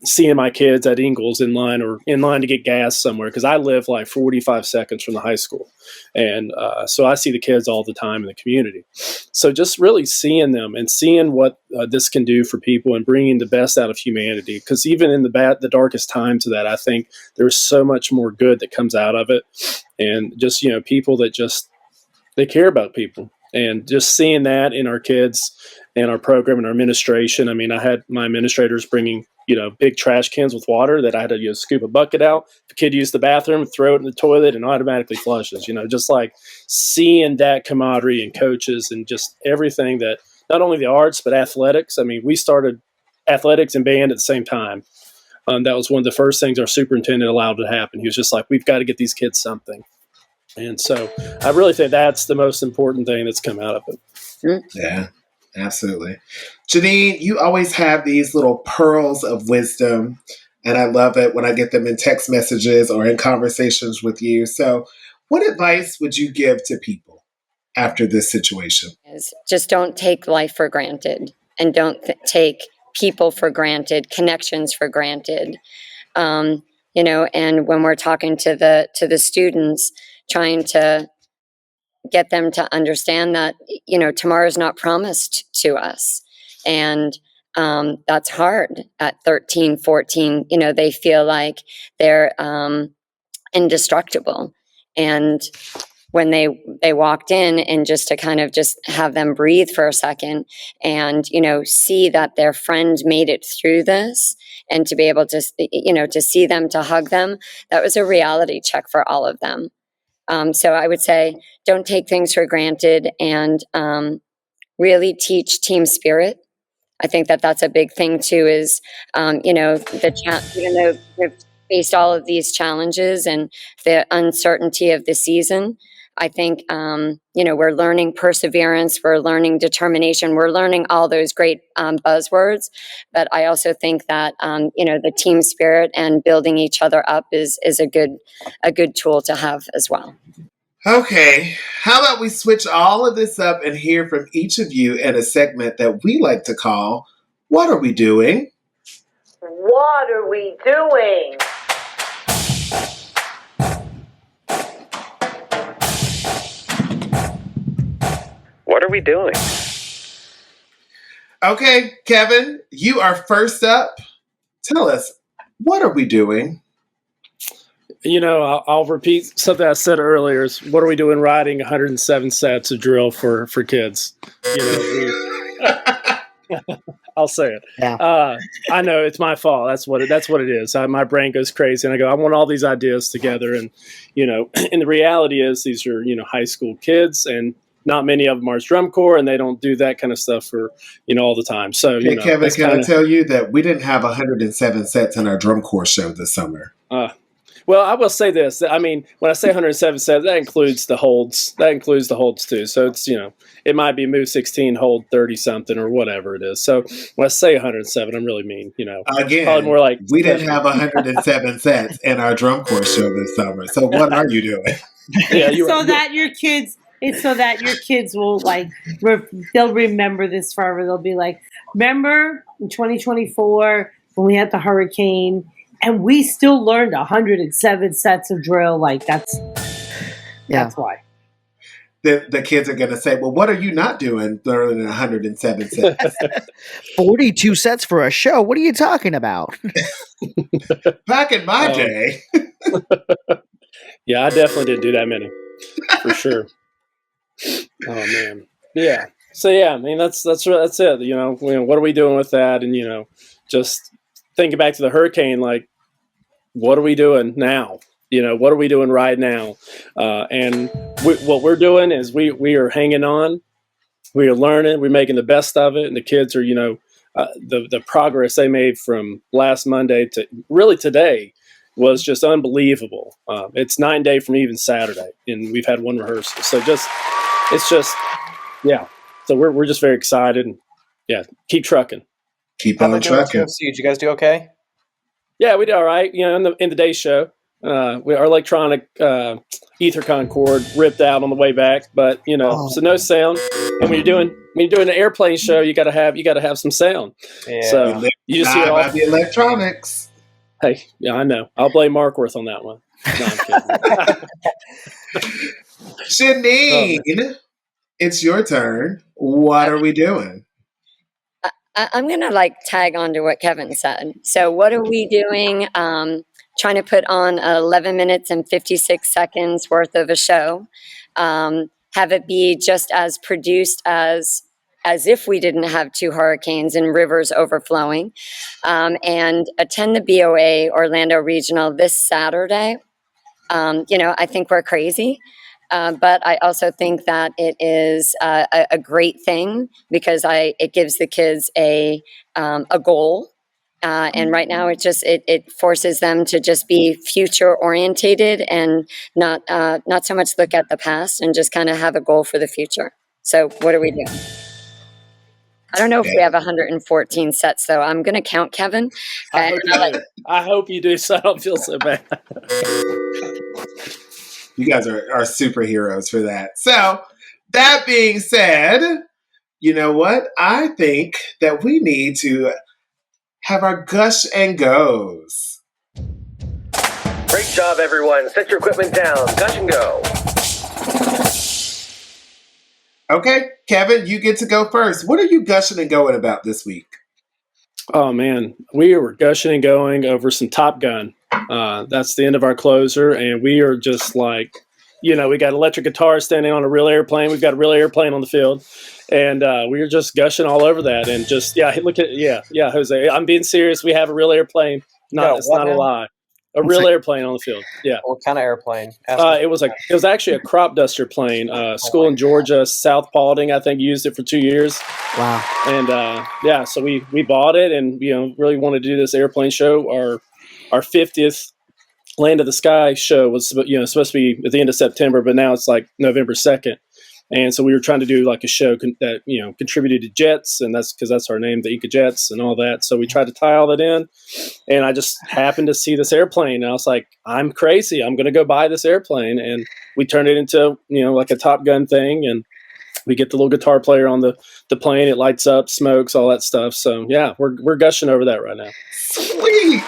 Seeing my kids at Ingalls in line to get gas somewhere, because I live 45 seconds from the high school. And so I see the kids all the time in the community. So just really seeing them and seeing what this can do for people and bringing the best out of humanity. Because even in the darkest times of that, I think there's so much more good that comes out of it. And just, people that they care about people. And just seeing that in our kids and our program and our administration. I mean, I had my administrators bringing, big trash cans with water that I had to scoop a bucket out. The kid used the bathroom, throw it in the toilet, and automatically flushes. Just seeing that camaraderie and coaches and just everything that not only the arts but athletics. I mean, we started athletics and band at the same time. That was one of the first things our superintendent allowed to happen. He was just we've got to get these kids something. And so I really think that's the most important thing that's come out of it. Yeah, absolutely. Janine, you always have these little pearls of wisdom, and I love it when I get them in text messages or in conversations with you. So what advice would you give to people after this situation? Just don't take life for granted, and don't take people for granted, connections for granted. And when we're talking to the students, trying to get them to understand that, tomorrow's not promised to us. And that's hard at 13, 14. They feel like they're indestructible. And when they walked in, and just to kind of just have them breathe for a second and, see that their friend made it through this, and to be able to, to see them, to hug them, that was a reality check for all of them. So I would say, don't take things for granted, and really teach team spirit. I think that that's a big thing too. Is even though faced all of these challenges and the uncertainty of the season. I think, we're learning perseverance, we're learning determination, we're learning all those great buzzwords. But I also think that, the team spirit and building each other up is a good tool to have as well. Okay, how about we switch all of this up and hear from each of you in a segment that we like to call, What Are We Doing? What are we doing? What are we doing? Okay, Kevin, you are first up. Tell us, what are we doing? I'll repeat something I said earlier. Is what are we doing? Riding 107 sets of drill for kids. I'll say it. Yeah. I know it's my fault. That's what it is. My brain goes crazy, and I go, I want all these ideas together, and and the reality is these are high school kids, and not many of them are drum corps, and they don't do that kind of stuff for all the time. So hey, Kevin, can I tell you that we didn't have 107 sets in our drum corps show this summer? Well, I will say this. I mean, when I say 107 sets, that includes the holds. That includes the holds too. So it's it might be move 16, hold 30 something or whatever it is. So when I say 107, I'm really mean. Again, probably more like we didn't have 107 sets in our drum corps show this summer. So what are you doing? Yeah, that your kids. It's so that your kids will they'll remember this forever. They'll be like, remember in 2024 when we had the hurricane and we still learned 107 sets of drill. That's why. The kids are going to say, well, what are you not doing learning 107 sets? 42 sets for a show. What are you talking about? Back in my day. Yeah, I definitely didn't do that many, for sure. Oh man, yeah. So yeah, I mean that's it. What are we doing with that? And just thinking back to the hurricane, what are we doing now? What are we doing right now? And what we're doing is we are hanging on. We are learning. We're making the best of it, and the kids are the progress they made from last Monday to really today was just unbelievable. It's 9 days from even Saturday, and we've had one rehearsal. So So we're just very excited, and keep trucking. Keep on trucking. Did you guys do okay? Yeah, we did all right. In the day show, our electronic Ethercon cord ripped out on the way back, but so no sound. And when you're doing an airplane show, you gotta have some sound. Yeah. So you just hear all the electronics. Hey, yeah, I know. I'll blame Markworth on that one. No, I'm kidding. Janine, it's your turn. What are we doing? I'm going to tag on to what Kevin said. So what are we doing? Trying to put on 11 minutes and 56 seconds worth of a show. Have it be just as produced as if we didn't have two hurricanes and rivers overflowing, and attend the BOA Orlando Regional this Saturday. I think we're crazy, but I also think that it is a great thing because it gives the kids a goal. And right now it forces them to just be future orientated and not so much look at the past and just kind of have a goal for the future. So what do we do? I don't know if we have 114 sets, though. I'm going to count, Kevin. I hope you do, so I don't feel so bad. You guys are superheroes for that. So, that being said, you know what? I think that we need to have our gush and goes. Great job, everyone. Set your equipment down. Gush and go. Okay, Kevin, you get to go first. What are you gushing and going about this week? Oh, man. We were gushing and going over some Top Gun. That's the end of our closer, and we are just we got electric guitars standing on a real airplane. We've got a real airplane on the field, and we were just gushing all over that. And just, Jose, I'm being serious. We have a real airplane. It's not a lie. A real airplane on the field. Yeah. What kind of airplane? It was actually a crop duster plane. School in Georgia, South Paulding, I think, used it for 2 years. Wow. And so we bought it and really wanted to do this airplane show. Our 50th Land of the Sky show was supposed to be at the end of September, but now it's like November 2nd. And so we were trying to do like a show that, contributed to Jets, and that's because that's our name, the Enka Jets and all that. So we tried to tie all that in, and I just happened to see this airplane, and I was like, I'm crazy. I'm going to go buy this airplane. And we turned it into, like a Top Gun thing, and we get the little guitar player on the plane. It lights up, smokes, all that stuff. So yeah, we're gushing over that right now. Sweet.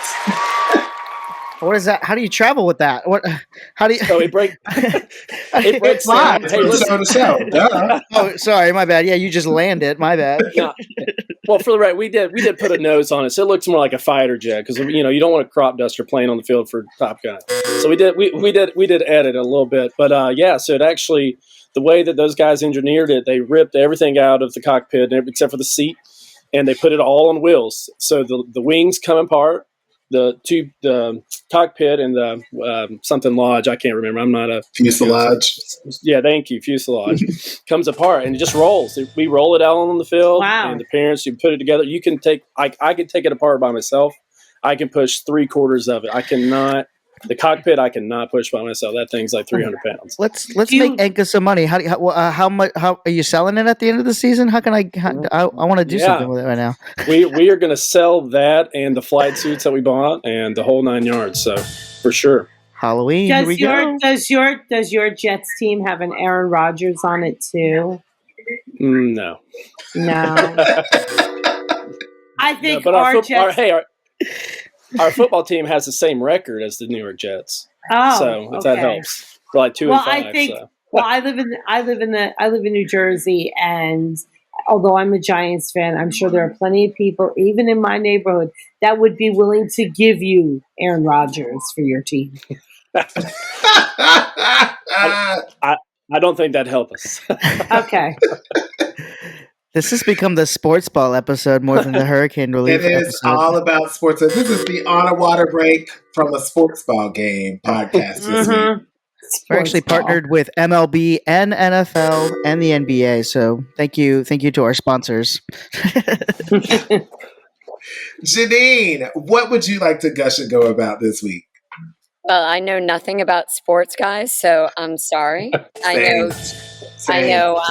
What is that? How do you travel with that? How do you? Oh, it breaks live. Hey, listen. The show. Duh. Oh, sorry, my bad. Yeah, you just land it. My bad. No. Well, for the right, we did put a nose on it, so it looks more like a fighter jet because you don't want a crop duster plane on the field for Top Gun. So we did edit a little bit, but so it actually, the way that those guys engineered it, they ripped everything out of the cockpit except for the seat, and they put it all on wheels. So the wings come apart. The cockpit and the something lodge, I can't remember. I'm not a fuselage. Yeah, thank you. Fuselage comes apart and it just rolls. We roll it out on the field, and the parents, you put it together. You can take. I can take it apart by myself. I can push 3/4 of it. I cannot. The cockpit I cannot push by myself. That thing's like 300 pounds. Let's make Enka some money. How much? How are you selling it at the end of the season? How can I want to do something with it right now. We are going to sell that and the flight suits that we bought and the whole 9 yards. So for sure. Halloween. Does your Jets team have an Aaron Rodgers on it too? No. I think our football team has the same record as the New York Jets. Oh, so okay. That helps. We're like 2-5. I think. So. Well, I live in New Jersey, and although I'm a Giants fan, I'm sure there are plenty of people, even in my neighborhood, that would be willing to give you Aaron Rodgers for your team. I don't think that'd help us. Okay. This has become the sports ball episode more than the hurricane relief It is episode. all about sports. This is the On a Water Break from a Sports Ball Game podcast this week. We're actually partnered with MLB and NFL and the NBA. So thank you to our sponsors. Janine, what would you like to gush and go about this week? Well, I know nothing about sports, guys, so I'm sorry. Same. I know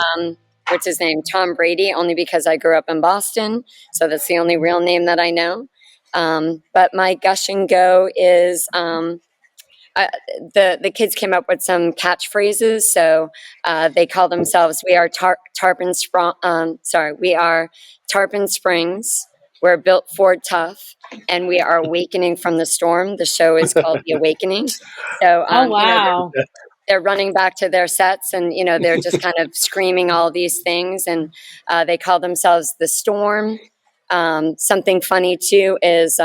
what's his name? Tom Brady, only because I grew up in Boston. So that's the only real name that I know. But my gush and go is the kids came up with some catchphrases. So they call themselves, we are Tarpon Springs. We're built Ford tough, and we are awakening from the storm. The show is called The Awakening. So, wow. They're running back to their sets, and they're just kind of screaming all these things, and they call themselves the Storm. Something funny too is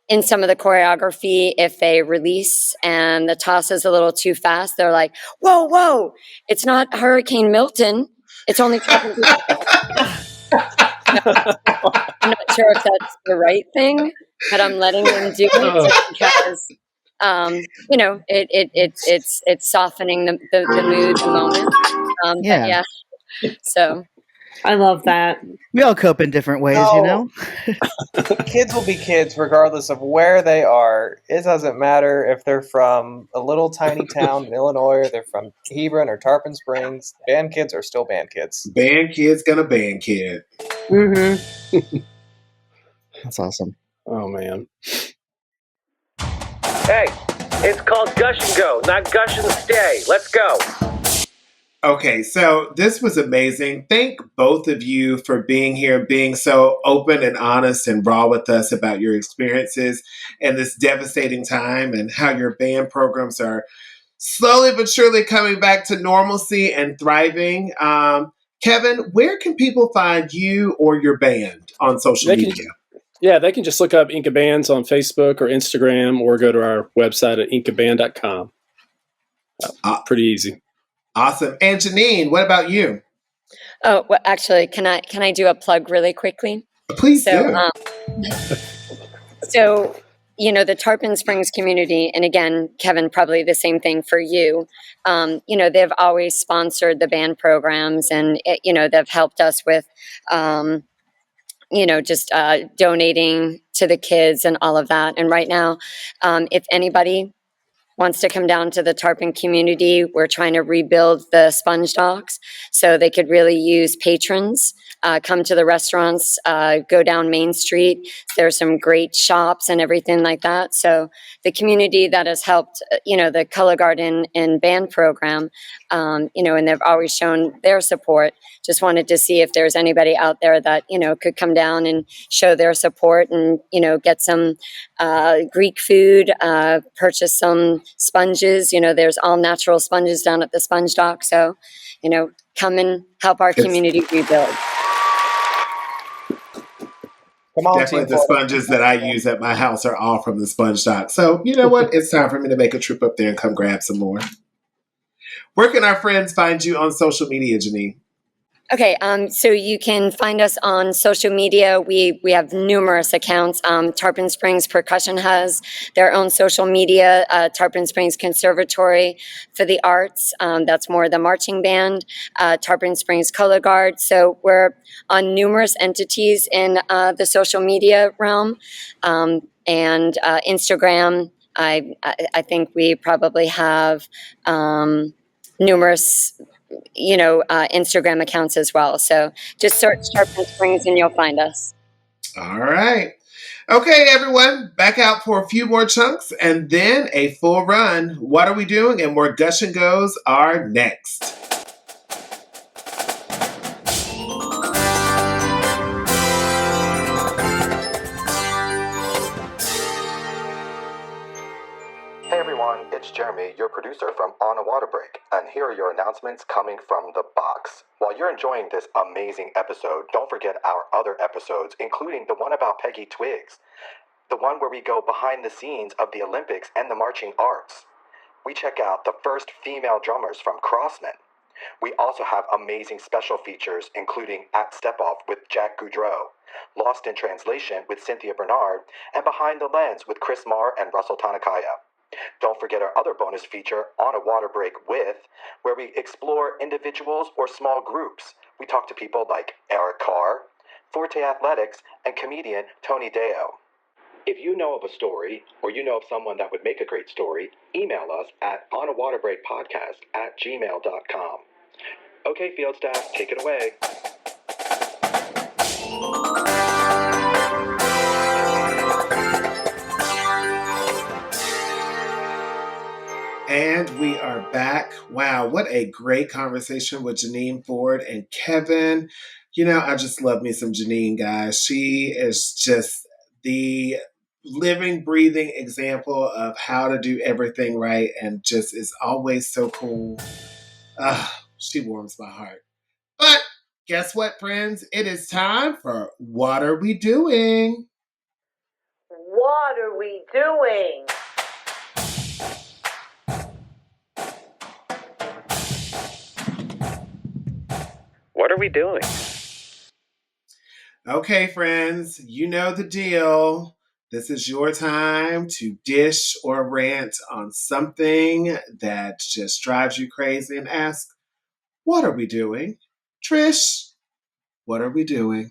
in some of the choreography, if they release and the toss is a little too fast, they're like, "Whoa! It's not Hurricane Milton. It's only." I'm not sure if that's the right thing, but I'm letting them do it because. It's softening the mood, the moment. Yeah. So I love that. We all cope in different ways, Kids will be kids regardless of where they are. It doesn't matter if they're from a little tiny town in Illinois, or they're from Hebron or Tarpon Springs. Band kids are still band kids. Band kid's gonna band kid. Mm-hmm. That's awesome. Oh, man. Hey, it's called Gush and Go, not Gush and Stay. Let's go. Okay, so this was amazing. Thank both of you for being here, being so open and honest and raw with us about your experiences and this devastating time and how your band programs are slowly but surely coming back to normalcy and thriving. Kevin, where can people find you or your band on social media? Yeah, they can just look up Enka Bands on Facebook or Instagram, or go to our website at enkaband.com. Pretty easy. Awesome. And Janine, what about you? Oh, well, actually, can I do a plug really quickly? Please do. So, the Tarpon Springs community, and again, Kevin, probably the same thing for you. They've always sponsored the band programs, and they've helped us with. Just donating to the kids and all of that. And right now, if anybody wants to come down to the Tarpon community, we're trying to rebuild the sponge docks so they could really use patrons. Come to the restaurants, go down Main Street. There's some great shops and everything like that. So the community that has helped, the Color Guard and band program, and they've always shown their support. Just wanted to see if there's anybody out there that, could come down and show their support and, get some Greek food, purchase some sponges. There's all natural sponges down at the sponge dock. So, come and help our community rebuild. Definitely the sponges that I use at my house are all from the sponge dock. So, you know what? It's time for me to make a trip up there and come grab some more. Where can our friends find you on social media, Janine? Okay, so you can find us on social media. We have numerous accounts. Tarpon Springs Percussion has their own social media. Tarpon Springs Conservatory for the Arts, that's more the marching band. Tarpon Springs Color Guard. So we're on numerous entities in the social media realm. And Instagram, I think we probably have numerous Instagram accounts as well. So just search Tarpon Springs and you'll find us. All right. Okay, everyone, back out for a few more chunks and then a full run. What are we doing? And more Gush and Goes are next. Hey everyone, it's Jeremy, your producer from On a Water Break, and here are your announcements coming from the box. While you're enjoying this amazing episode, don't forget our other episodes, including the one about Peggy Twiggs, the one where we go behind the scenes of the Olympics and the marching arts. We check out the first female drummers from Crossman. We also have amazing special features, including At Step Off with Jack Goudreau, Lost in Translation with Cynthia Bernard, and Behind the Lens with Chris Marr and Russell Tanakaya. Don't forget our other bonus feature, On a Water Break With, where we explore individuals or small groups. We talk to people like Eric Carr, Forte Athletics, and comedian Tony Deo. If you know of a story, or you know of someone that would make a great story, email us at onawaterbreakpodcast@gmail.com. Okay, field staff, take it away. And we are back. Wow, what a great conversation with Janine Ford and Kevin. I just love me some Janine, guys. She is just the living, breathing example of how to do everything right and just is always so cool. She warms my heart. But guess what, friends? It is time for What Are We Doing? What are we doing? What are we doing? Okay, friends, you know the deal. This is your time to dish or rant on something that just drives you crazy and ask, what are we doing? Trish, what are we doing?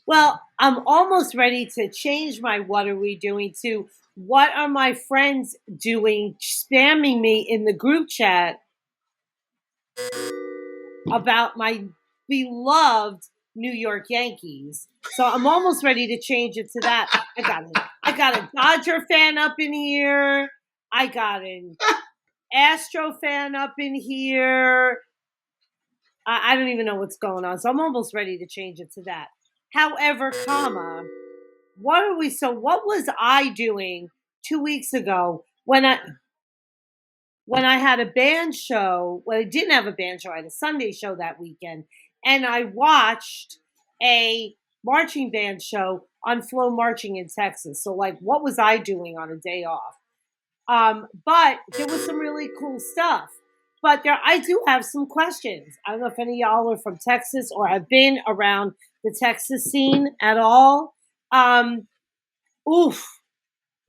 Well, I'm almost ready to change my what are we doing to what are my friends doing, spamming me in the group chat about my beloved New York Yankees. So I'm almost ready to change it to that. I got a Dodger fan up in here. I got an Astro fan up in here. I don't even know what's going on. So I'm almost ready to change it to that. However, what was I doing 2 weeks ago when I had a band show? Well, I didn't have a band show. I had a Sunday show that weekend. And I watched a marching band show on Flow Marching in Texas. So, what was I doing on a day off? But there was some really cool stuff. But I do have some questions. I don't know if any of y'all are from Texas or have been around the Texas scene at all.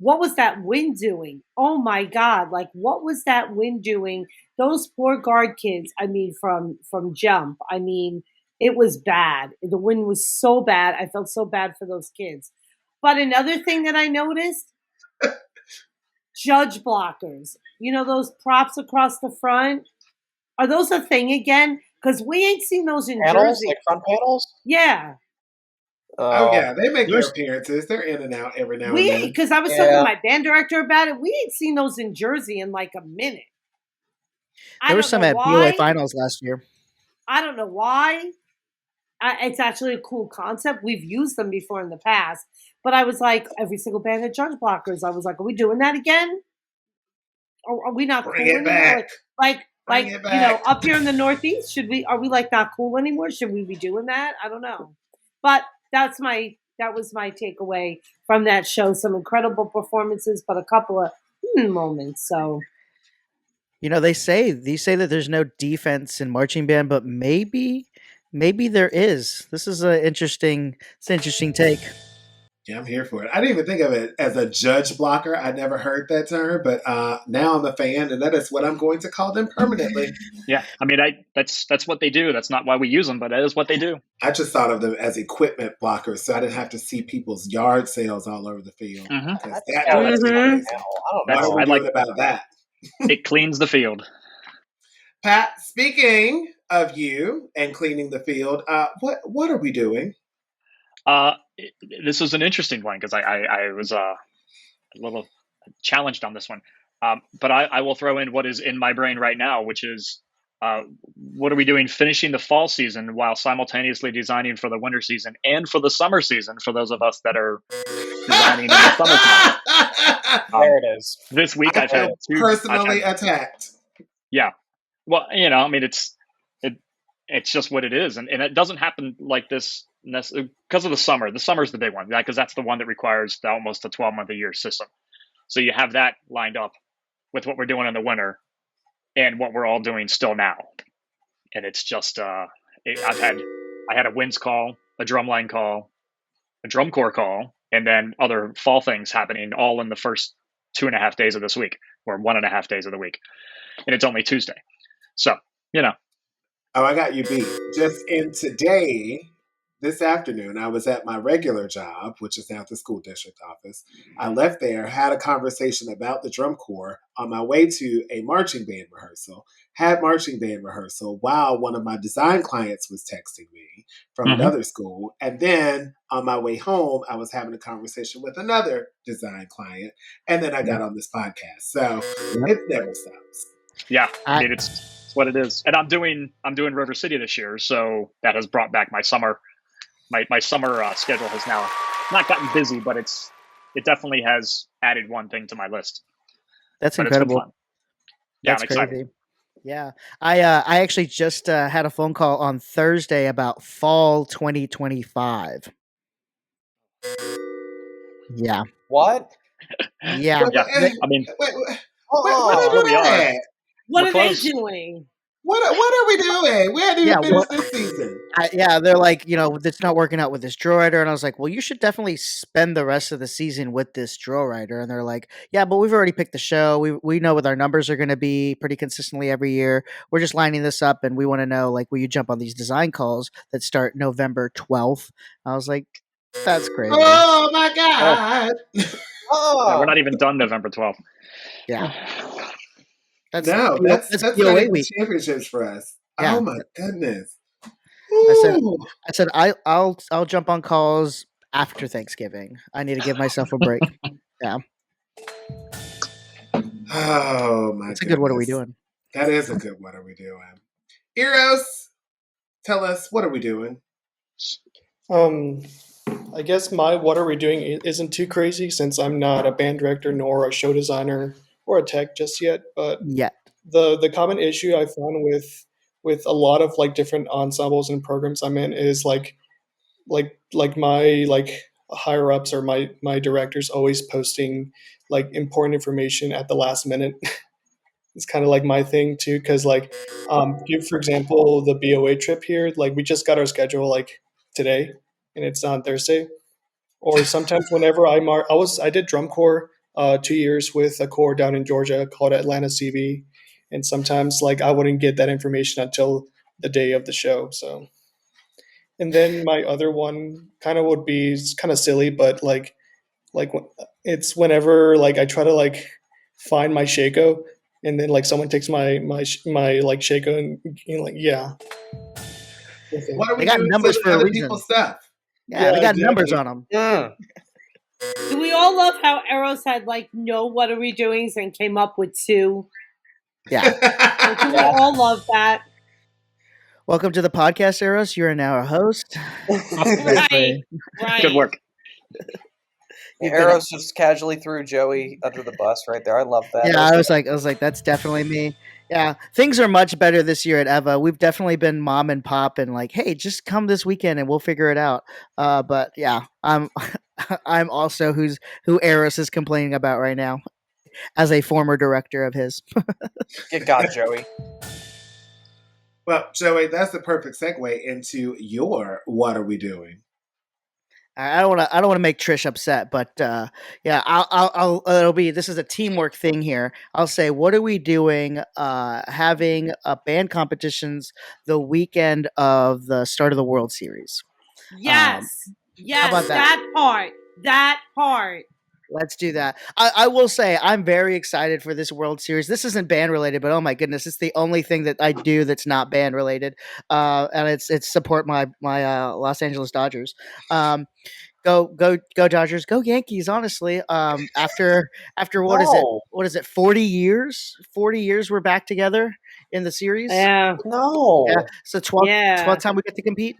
What was that wind doing? Oh my God. What was that wind doing? Those poor guard kids, from jump. It was bad. The wind was so bad. I felt so bad for those kids. But another thing that I noticed, judge blockers. You know those props across the front? Are those a thing again? Because we ain't seen those in Panels, Jersey. like front panels. Yeah. Oh yeah, they make their There's- appearances. They're in and out every now and then. Because I was talking to my band director about it. We ain't seen those in Jersey in like a minute. There were some at BOA finals last year. I don't know why. It's actually a cool concept. We've used them before in the past. But I was like, every single band had judge blockers. I was like, are we doing that again? Or are we not Bring cool it anymore? back. Like Bring it you know, back. up here in the Northeast, are we like not cool anymore? Should we be doing that? I don't know. But that was my takeaway from that show. Some incredible performances, but a couple of moments. So You know, they say that there's no defense in marching band, but maybe there is. This is an interesting take. Yeah, I'm here for it. I didn't even think of it as a judge blocker. I never heard that term, but now I'm a fan, and that is what I'm going to call them permanently. Yeah, I mean, that's what they do. That's not why we use them, but that is what they do. I just thought of them as equipment blockers, so I didn't have to see people's yard sales all over the field. Mm-hmm. That drives me crazy. What are we doing about that? It cleans the field. Pat, speaking of you and cleaning the field, what are we doing? This was an interesting one because I was a little challenged on this one. But I will throw in what is in my brain right now, which is what are we doing finishing the fall season while simultaneously designing for the winter season and for the summer season for those of us that are designing in the summertime. There it is. This week I feel personally attacked. Yeah. Well, you know, I mean, it's just what it is. And it doesn't happen like this because of the summer. The summer is the big one, because that's the one that requires almost a 12-month-a-year system. So you have that lined up with what we're doing in the winter and what we're all doing still now. And it's just, I had a winds call, a drumline call, a drum corps call, and then other fall things happening all in the first 2.5 days of this week, or 1.5 days of the week. And it's only Tuesday. So, you know. Oh, I got you beat. Just in today, this afternoon, I was at my regular job, which is now at the school district office. I left there, had a conversation about the drum corps on my way to a marching band rehearsal, had marching band rehearsal while one of my design clients was texting me from another school. And then on my way home, I was having a conversation with another design client. And then I got on this podcast. So it never stops. Yeah, I mean, it's what it is. And I'm doing River City this year, so that has brought back my summer. My summer schedule has now not gotten busy, but it definitely has added one thing to my list. That's incredible. Yeah, That's I'm excited. crazy. Yeah, I actually just had a phone call on Thursday about fall 2025. Yeah. What? Yeah. I mean, what are we at? What are they doing? What are we doing? We hadn't even finished this season. They're like, it's not working out with this drill writer. And I was like, well, you should definitely spend the rest of the season with this drill writer. And they're like, yeah, but we've already picked the show. We know what our numbers are going to be pretty consistently every year. We're just lining this up. And we want to know, like, will you jump on these design calls that start November 12th? I was like, that's crazy. Oh, my God. Yeah, we're not even done November 12th. Yeah. That's BOA week. Championships for us. Yeah. Oh my goodness! I said I'll jump on calls after Thanksgiving. I need to give myself a break. Yeah. Oh my! That's a good. What are we doing? That is a good. What are we doing? Eros, tell us, what are we doing? I guess my what are we doing isn't too crazy since I'm not a band director nor a show designer or a tech just yet, but the common issue I found with a lot of like different ensembles and programs I'm in is like my higher ups or my directors always posting like important information at the last minute. It's kind of like my thing too, because like for example the BOA trip here, like we just got our schedule like today and it's on Thursday. Or sometimes whenever I did drum corps 2 years with a corps down in Georgia called Atlanta CV, and sometimes like I wouldn't get that information until the day of the show. So, and then my other one kind of would be kind of silly, but like Like it's whenever like I try to like find my Shaco, and then like someone takes my like Shaco, and like yeah. Okay. What are we They got doing numbers to for a other reason. people's stuff? Yeah, they got numbers on them. Do we all love how Eros had like no what are we doings and came up with 2? Yeah. Do we all love that? Welcome to the podcast, Eros. You are now a host. Right. Good work. Eros just casually threw Joey under the bus right there. I love that. Yeah, I was like, that's definitely me. Yeah, things are much better this year at Eva. We've definitely been mom and pop and like, hey, just come this weekend and we'll figure it out. But yeah, I'm also who Eros is complaining about right now, as a former director of his. Get God, Joey. Well, Joey, that's the perfect segue into your what are we doing? I don't want to make Trish upset, but yeah, I'll it'll be, this is a teamwork thing here. I'll say, what are we doing? Having band competitions the weekend of the start of the World Series. Yes, how about that part. Let's do that. I will say I'm very excited for this World Series. This isn't band related, but oh my goodness, it's the only thing that I do that's not band related, and it's support my Los Angeles Dodgers. Go Dodgers, go Yankees. Honestly, after what is it 40 years we're back together in the series. Yeah. So 12th time we get to compete.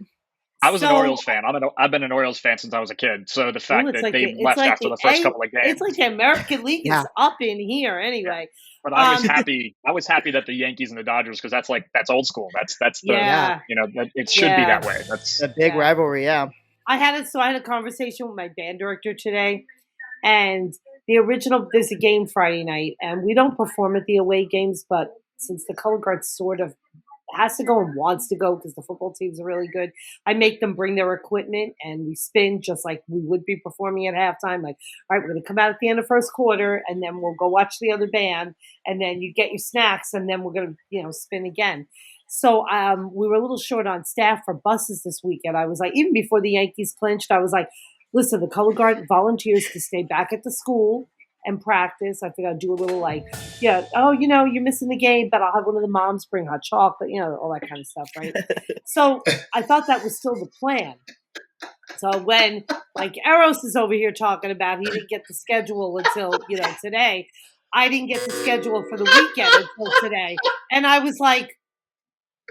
I was an Orioles fan. I've been an Orioles fan since I was a kid. So the fact that they left after the first couple of games, it's like the American League is up in here anyway. But I was happy. I was happy that the Yankees and the Dodgers, because that's old school. That's the it should be that way. That's a big rivalry. Yeah. I had a conversation with my band director today, and there's a game Friday night, and we don't perform at the away games, but since the color guard sort of has to go and wants to go because the football teams are really good, I make them bring their equipment and we spin just like we would be performing at halftime. Like, all right, we're going to come out at the end of first quarter and then we'll go watch the other band, and then you get your snacks, and then we're going to, spin again. So we were a little short on staff for buses this weekend. I was like, even before the Yankees clinched, I was like, listen, the color guard volunteers to stay back at the school and practice. I think I'll do a little you're missing the game, but I'll have one of the moms bring hot chocolate, all that kind of stuff, right? So I thought that was still the plan. So when Eros is over here talking about he didn't get the schedule until, today, I didn't get the schedule for the weekend until today. And I was like,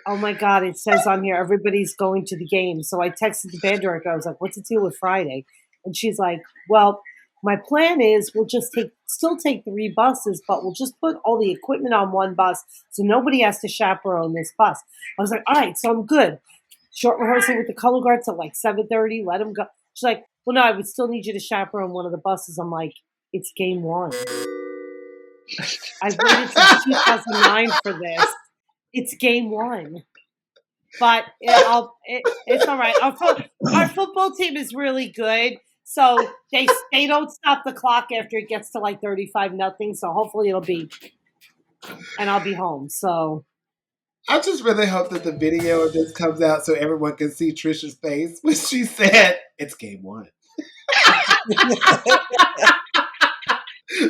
oh my God, it says on here everybody's going to the game. So I texted the band director. I was like, what's the deal with Friday? And she's like, well, my plan is we'll just still take 3 buses, but we'll just put all the equipment on one bus so nobody has to chaperone this bus. I was like, all right, so I'm good. Short rehearsal with the color guard till 7:30, let them go. She's like, well, no, I would still need you to chaperone one of the buses. I'm like, it's game 1. I've waited since 2009 for this. It's game 1. But it's all right. Our football team is really good. So they don't stop the clock after it gets to 35-0. So hopefully it'll be, and I'll be home. So I just really hope that the video of this comes out so everyone can see Trish's face when she said it's game 1.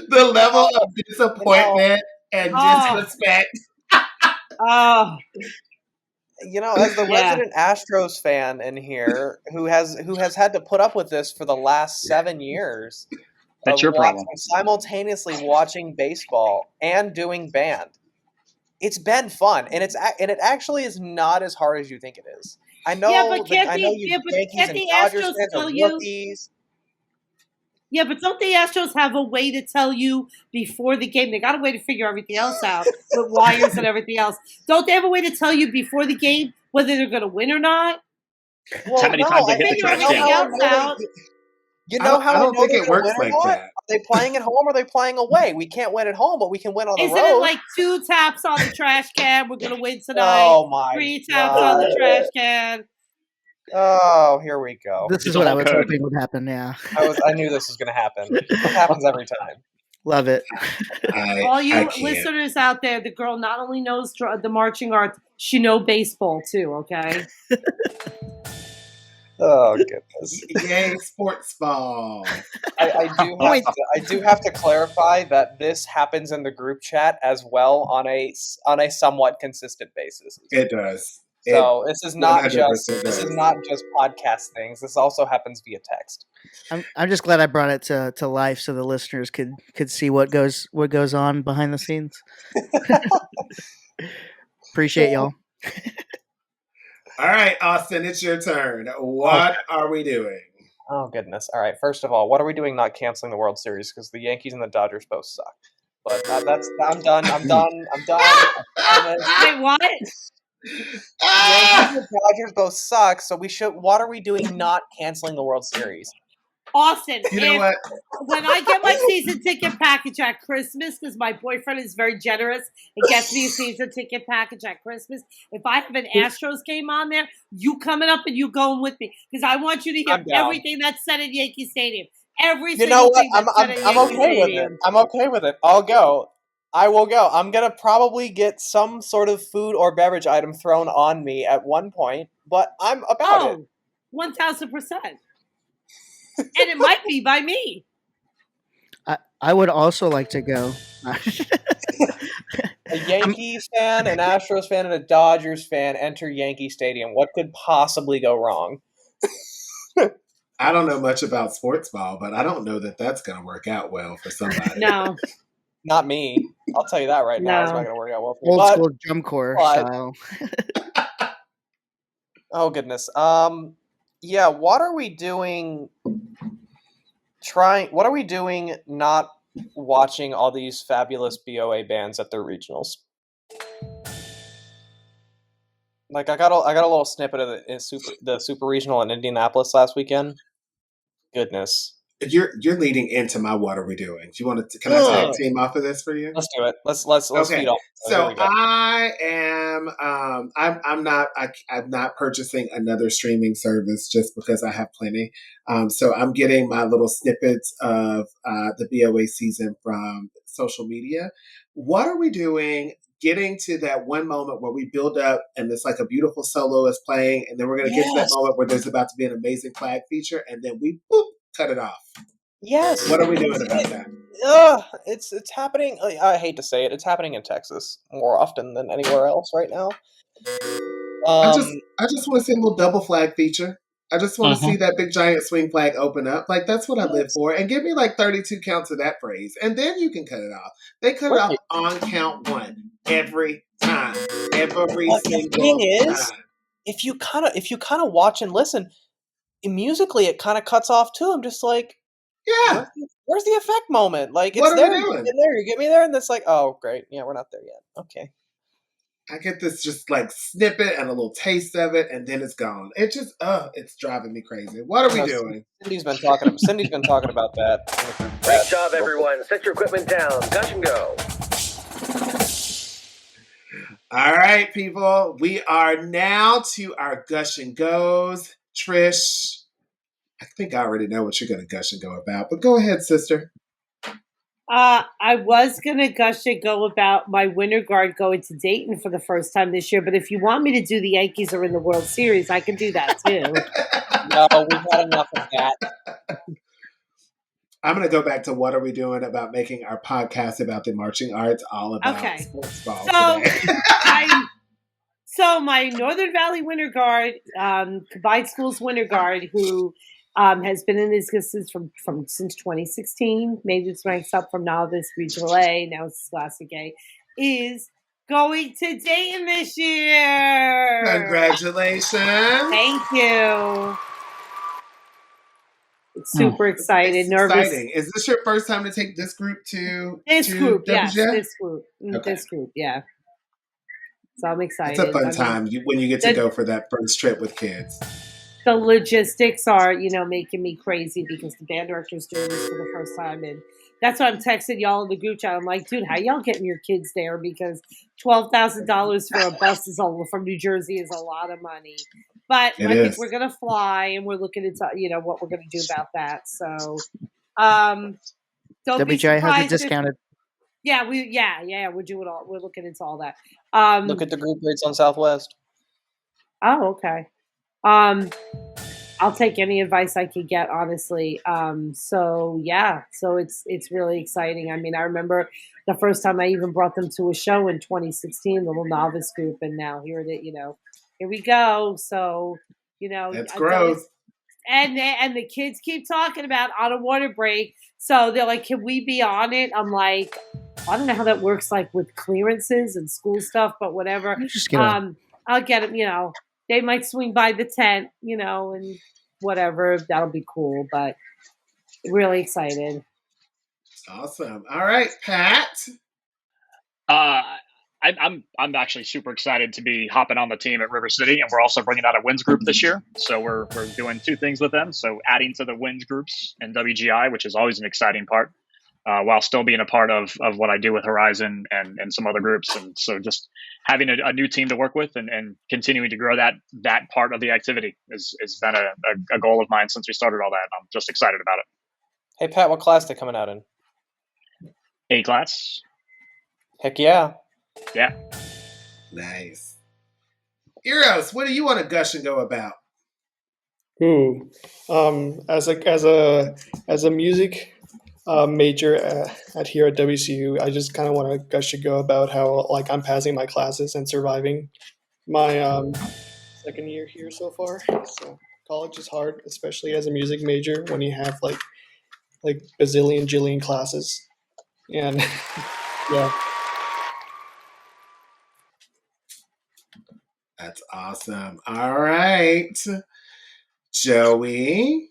The level of disappointment and disrespect. As the resident Astros fan in here, who has had to put up with this for the last 7 years, that's your problem. Simultaneously watching baseball and doing band, it's been fun, and it actually is not as hard as you think it is. I know. Can't the Astros tell you? Yeah, but don't the Astros have a way to tell you before the game? They got a way to figure everything else out with wires and everything else. Don't they have a way to tell you before the game whether they're going to win or not? Well, how many times they hit the trash can? I don't think it works like that. Are they playing at home or are they playing away? We can't win at home, but we can win on the road. Isn't it 2 taps on the trash can? We're going to win tonight. Oh, my 3 taps on the trash can. Oh, here we go. This is what I was hoping would happen. Yeah, I knew this was going to happen. It happens every time. Love it. All you listeners out there, the girl not only knows the marching arts, she knows baseball too. Okay. Oh goodness! Yay, sports ball! I do have to clarify that this happens in the group chat as well on a somewhat consistent basis. It does. So this is not 100% just podcast things. This also happens via text. I'm just glad I brought it to life so the listeners could see what goes on behind the scenes. Appreciate y'all. All right, Austin, it's your turn. What are we doing? Oh goodness! All right. First of all, what are we doing? Not canceling the World Series because the Yankees and the Dodgers both suck. But that's I'm done. I'm done. Wait, what? Yankees and Dodgers both suck. So we should. What are we doing? Not canceling the World Series. Austin, You know what? When I get my season ticket package at Christmas, because my boyfriend is very generous and gets me a season ticket package at Christmas, if I have an Astros game on there, you coming up and you going with me because I want you to hear everything that's said at Yankee Stadium. Every single thing that's said at Yankee Stadium. I'm okay with it. I'll go. I will go. I'm gonna probably get some sort of food or beverage item thrown on me at one point, but I'm about it. 1,000%. And it might be by me. I would also like to go. A Yankees fan, an Astros fan, and a Dodgers fan enter Yankee Stadium. What could possibly go wrong? I don't know much about sports ball, but I don't know that that's going to work out well for somebody. No. Not me. I'll tell you that right now. It's not going to work out well for me. Old school drum corps style. Oh, goodness. Yeah, what are we doing what are we doing not watching all these fabulous BOA bands at their regionals? Like I got a little snippet of the super regional in Indianapolis last weekend. Goodness. You're leading into my what are we doing? Do you want to? Can I tag team off of this for you? Let's do it. Let's feed off. So I am. I'm not purchasing another streaming service just because I have plenty. So I'm getting my little snippets of the BOA season from social media. What are we doing? Getting to that one moment where we build up and it's like a beautiful solo is playing, and then we're going to get to that moment where there's about to be an amazing flag feature, and then we cut it off. Yes. What are we doing about that? It's happening. I hate to say it. It's happening in Texas more often than anywhere else right now. I just want to see a little double flag feature. I just want to see that big giant swing flag open up. Like, that's what I live for. And give me like 32 counts of that phrase. And then you can cut it off. They cut it off on count one every time. Every single thing is, time. If you kind of watch and listen, musically it kind of cuts off too. I'm just like, yeah, where's the effect moment? Like, it's what there, are we doing? You get me there, and it's like, oh great, yeah, we're not there yet. Okay. I get this just like snippet and a little taste of it, and then it's gone. It just, it's driving me crazy. What are we doing? Cindy's been talking about that. Great job, everyone. Set your equipment down. Gush and go. All right, people. We are now to our gush and goes. Trish, I think I already know what you're going to gush and go about, but go ahead, sister. I was going to gush and go about my winter guard going to Dayton for the first time this year, but if you want me to do the Yankees are in the World Series, I can do that too. No, we've had enough of that. I'm going to go back to what are we doing about making our podcast about the marching arts all about sports ball today. So my Northern Valley Winter Guard, Combined Schools Winter Guard, who has been in existence since 2016, made its ranks up from novice regional A, now it's classic A, is going to Dayton this year. Congratulations! Thank you. Super excited, nervous. Exciting. Is this your first time to take this group to this group? Yes, WJ? this group. Okay. This group, yeah. So I'm excited. It's a fun time when you get to go for that first trip with kids. The logistics are, making me crazy because the band director's doing this for the first time. And that's why I'm texting y'all in the group chat. I'm like, dude, how y'all getting your kids there? Because $12,000 for a bus from New Jersey is a lot of money. But I think we're going to fly, and we're looking into, what we're going to do about that. So, don't WJ has it discounted. We're doing all. We're looking into all that. Look at the group rates on Southwest. Oh, okay. I'll take any advice I could get, honestly. So it's really exciting. I mean, I remember the first time I even brought them to a show in 2016, the little novice group, and now here we go. So That's I've done it, gross. and the kids keep talking about on a water break. So they're like, "Can we be on it?" I'm like, I don't know how that works, like with clearances and school stuff, but whatever. Just gonna I'll get them. They might swing by the tent, and whatever. That'll be cool. But really excited. Awesome. All right, Pat. I'm actually super excited to be hopping on the team at River City, and we're also bringing out a Winds group this year. So we're doing two things with them. So adding to the Winds groups in WGI, which is always an exciting part, while still being a part of what I do with Horizon and some other groups. And so just having a new team to work with and continuing to grow that part of the activity has been a goal of mine since we started all that. I'm just excited about it. Hey, Pat, what class they coming out in? A class. Heck yeah. Yeah. Nice. Eros, what do you want to gush and go about? Ooh, as a music major at here at WCU, I just kind of want to gush and go about how I'm passing my classes and surviving my second year here so far. So college is hard, especially as a music major when you have like bazillion jillion classes, and yeah. That's awesome. All right, Joey.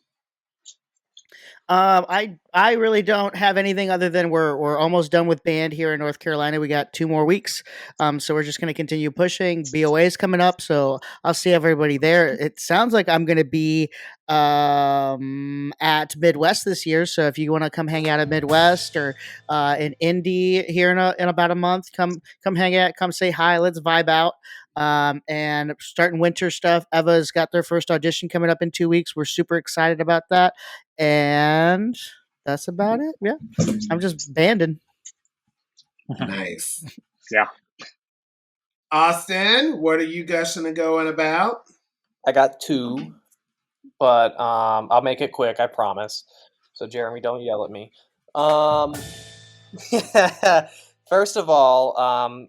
I really don't have anything other than we're almost done with band here in North Carolina. We got 2 more weeks, so we're just going to continue pushing. BOA is coming up, so I'll see everybody there. It sounds like I'm going to be at Midwest this year. So if you want to come hang out at Midwest or in Indy here in about a month, come hang out, come say hi, let's vibe out. And starting winter stuff. Eva's got their first audition coming up in 2 weeks. We're super excited about that. And that's about it. Yeah. I'm just banding. Nice. Yeah. Austin, what are you gushing and going about? I got 2, but I'll make it quick, I promise. So Jeremy, don't yell at me. First of all,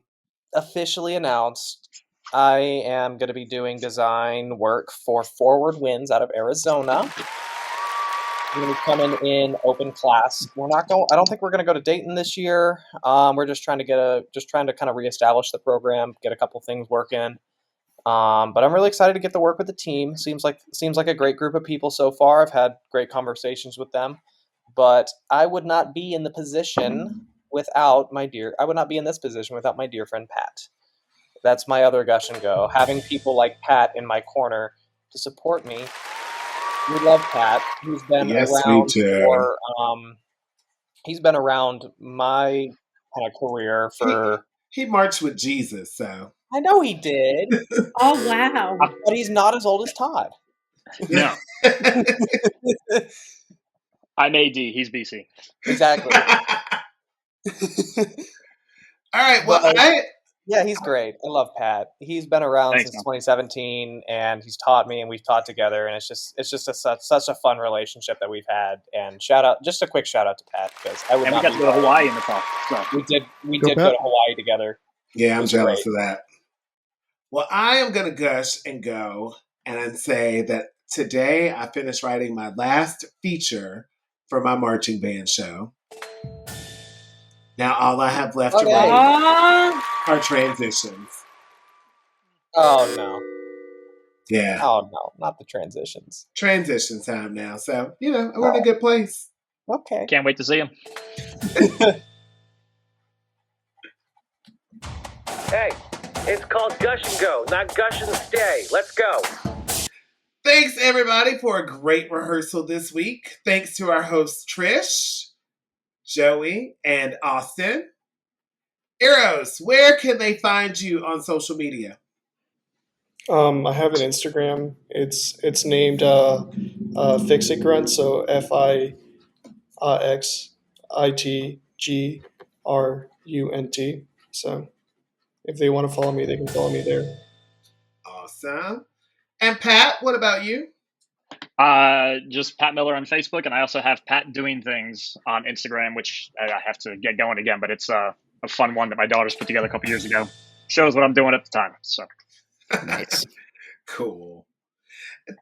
officially announced, I am going to be doing design work for Forward Winds out of Arizona. I'm going to be coming in open class. I don't think we're going to go to Dayton this year. We're just trying to kind of reestablish the program, get a couple things working. But I'm really excited to get to work with the team. Seems like a great group of people so far. I've had great conversations with them, but I would not be in this position without my dear friend Pat. That's my other gush and go. Having people like Pat in my corner to support me. We love Pat. He's been around he's been around my kind of career for. He marched with Jesus, so. I know he did. Oh wow! But he's not as old as Todd. No. I'm AD. He's BC. Exactly. All right. Well, yeah, he's great. I love Pat. He's been around since 2017, and he's taught me, and we've taught together, and it's just such a fun relationship that we've had. And just a quick shout out to Pat because we got to go to Hawaii in the fall. So. We did go to Hawaii together. Yeah, I'm jealous of that. Well, I am going to gush and go and say that today I finished writing my last feature for my marching band show. Now all I have left to write are transitions. Oh, no. Yeah. Oh, no. Not the transitions. Transition time now. So, we're in a good place. Okay. Can't wait to see him. Hey, it's called Gush and Go, not Gush and Stay. Let's go. Thanks, everybody, for a great rehearsal this week. Thanks to our hosts, Trish, Joey, and Austin. Eros, where can they find you on social media? I have an Instagram. It's named Fix It Grunt, so FIXITGRUNT. So if they want to follow me, they can follow me there. Awesome. And Pat, what about you? Just Pat Miller on Facebook, and I also have Pat Doing Things on Instagram, which I have to get going again, but it's a fun one that my daughters put together a couple years ago. Shows what I'm doing at the time. So Nice. Cool.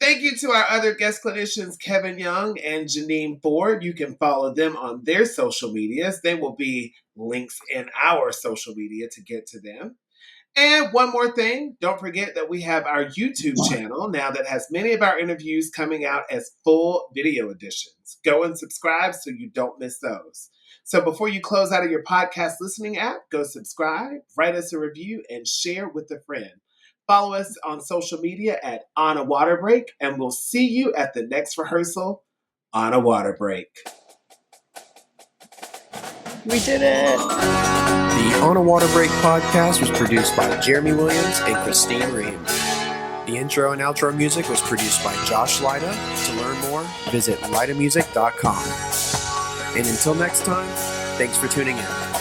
Thank you to our other guest clinicians, Kevin Young and Janine Ford. You can follow them on their social medias. There will be links in our social media to get to them. And one more thing, don't forget that we have our YouTube channel now that has many of our interviews coming out as full video editions. Go and subscribe so you don't miss those. So before you close out of your podcast listening app, go subscribe, write us a review, and share with a friend. Follow us on social media at On a Water Break, and we'll see you at the next rehearsal on a water break. We did it. The On a Water Break podcast was produced by Jeremy Williams and Christine Ream. The intro and outro music was produced by Josh Lyda. To learn more, visit lydamusic.com. And until next time, thanks for tuning in.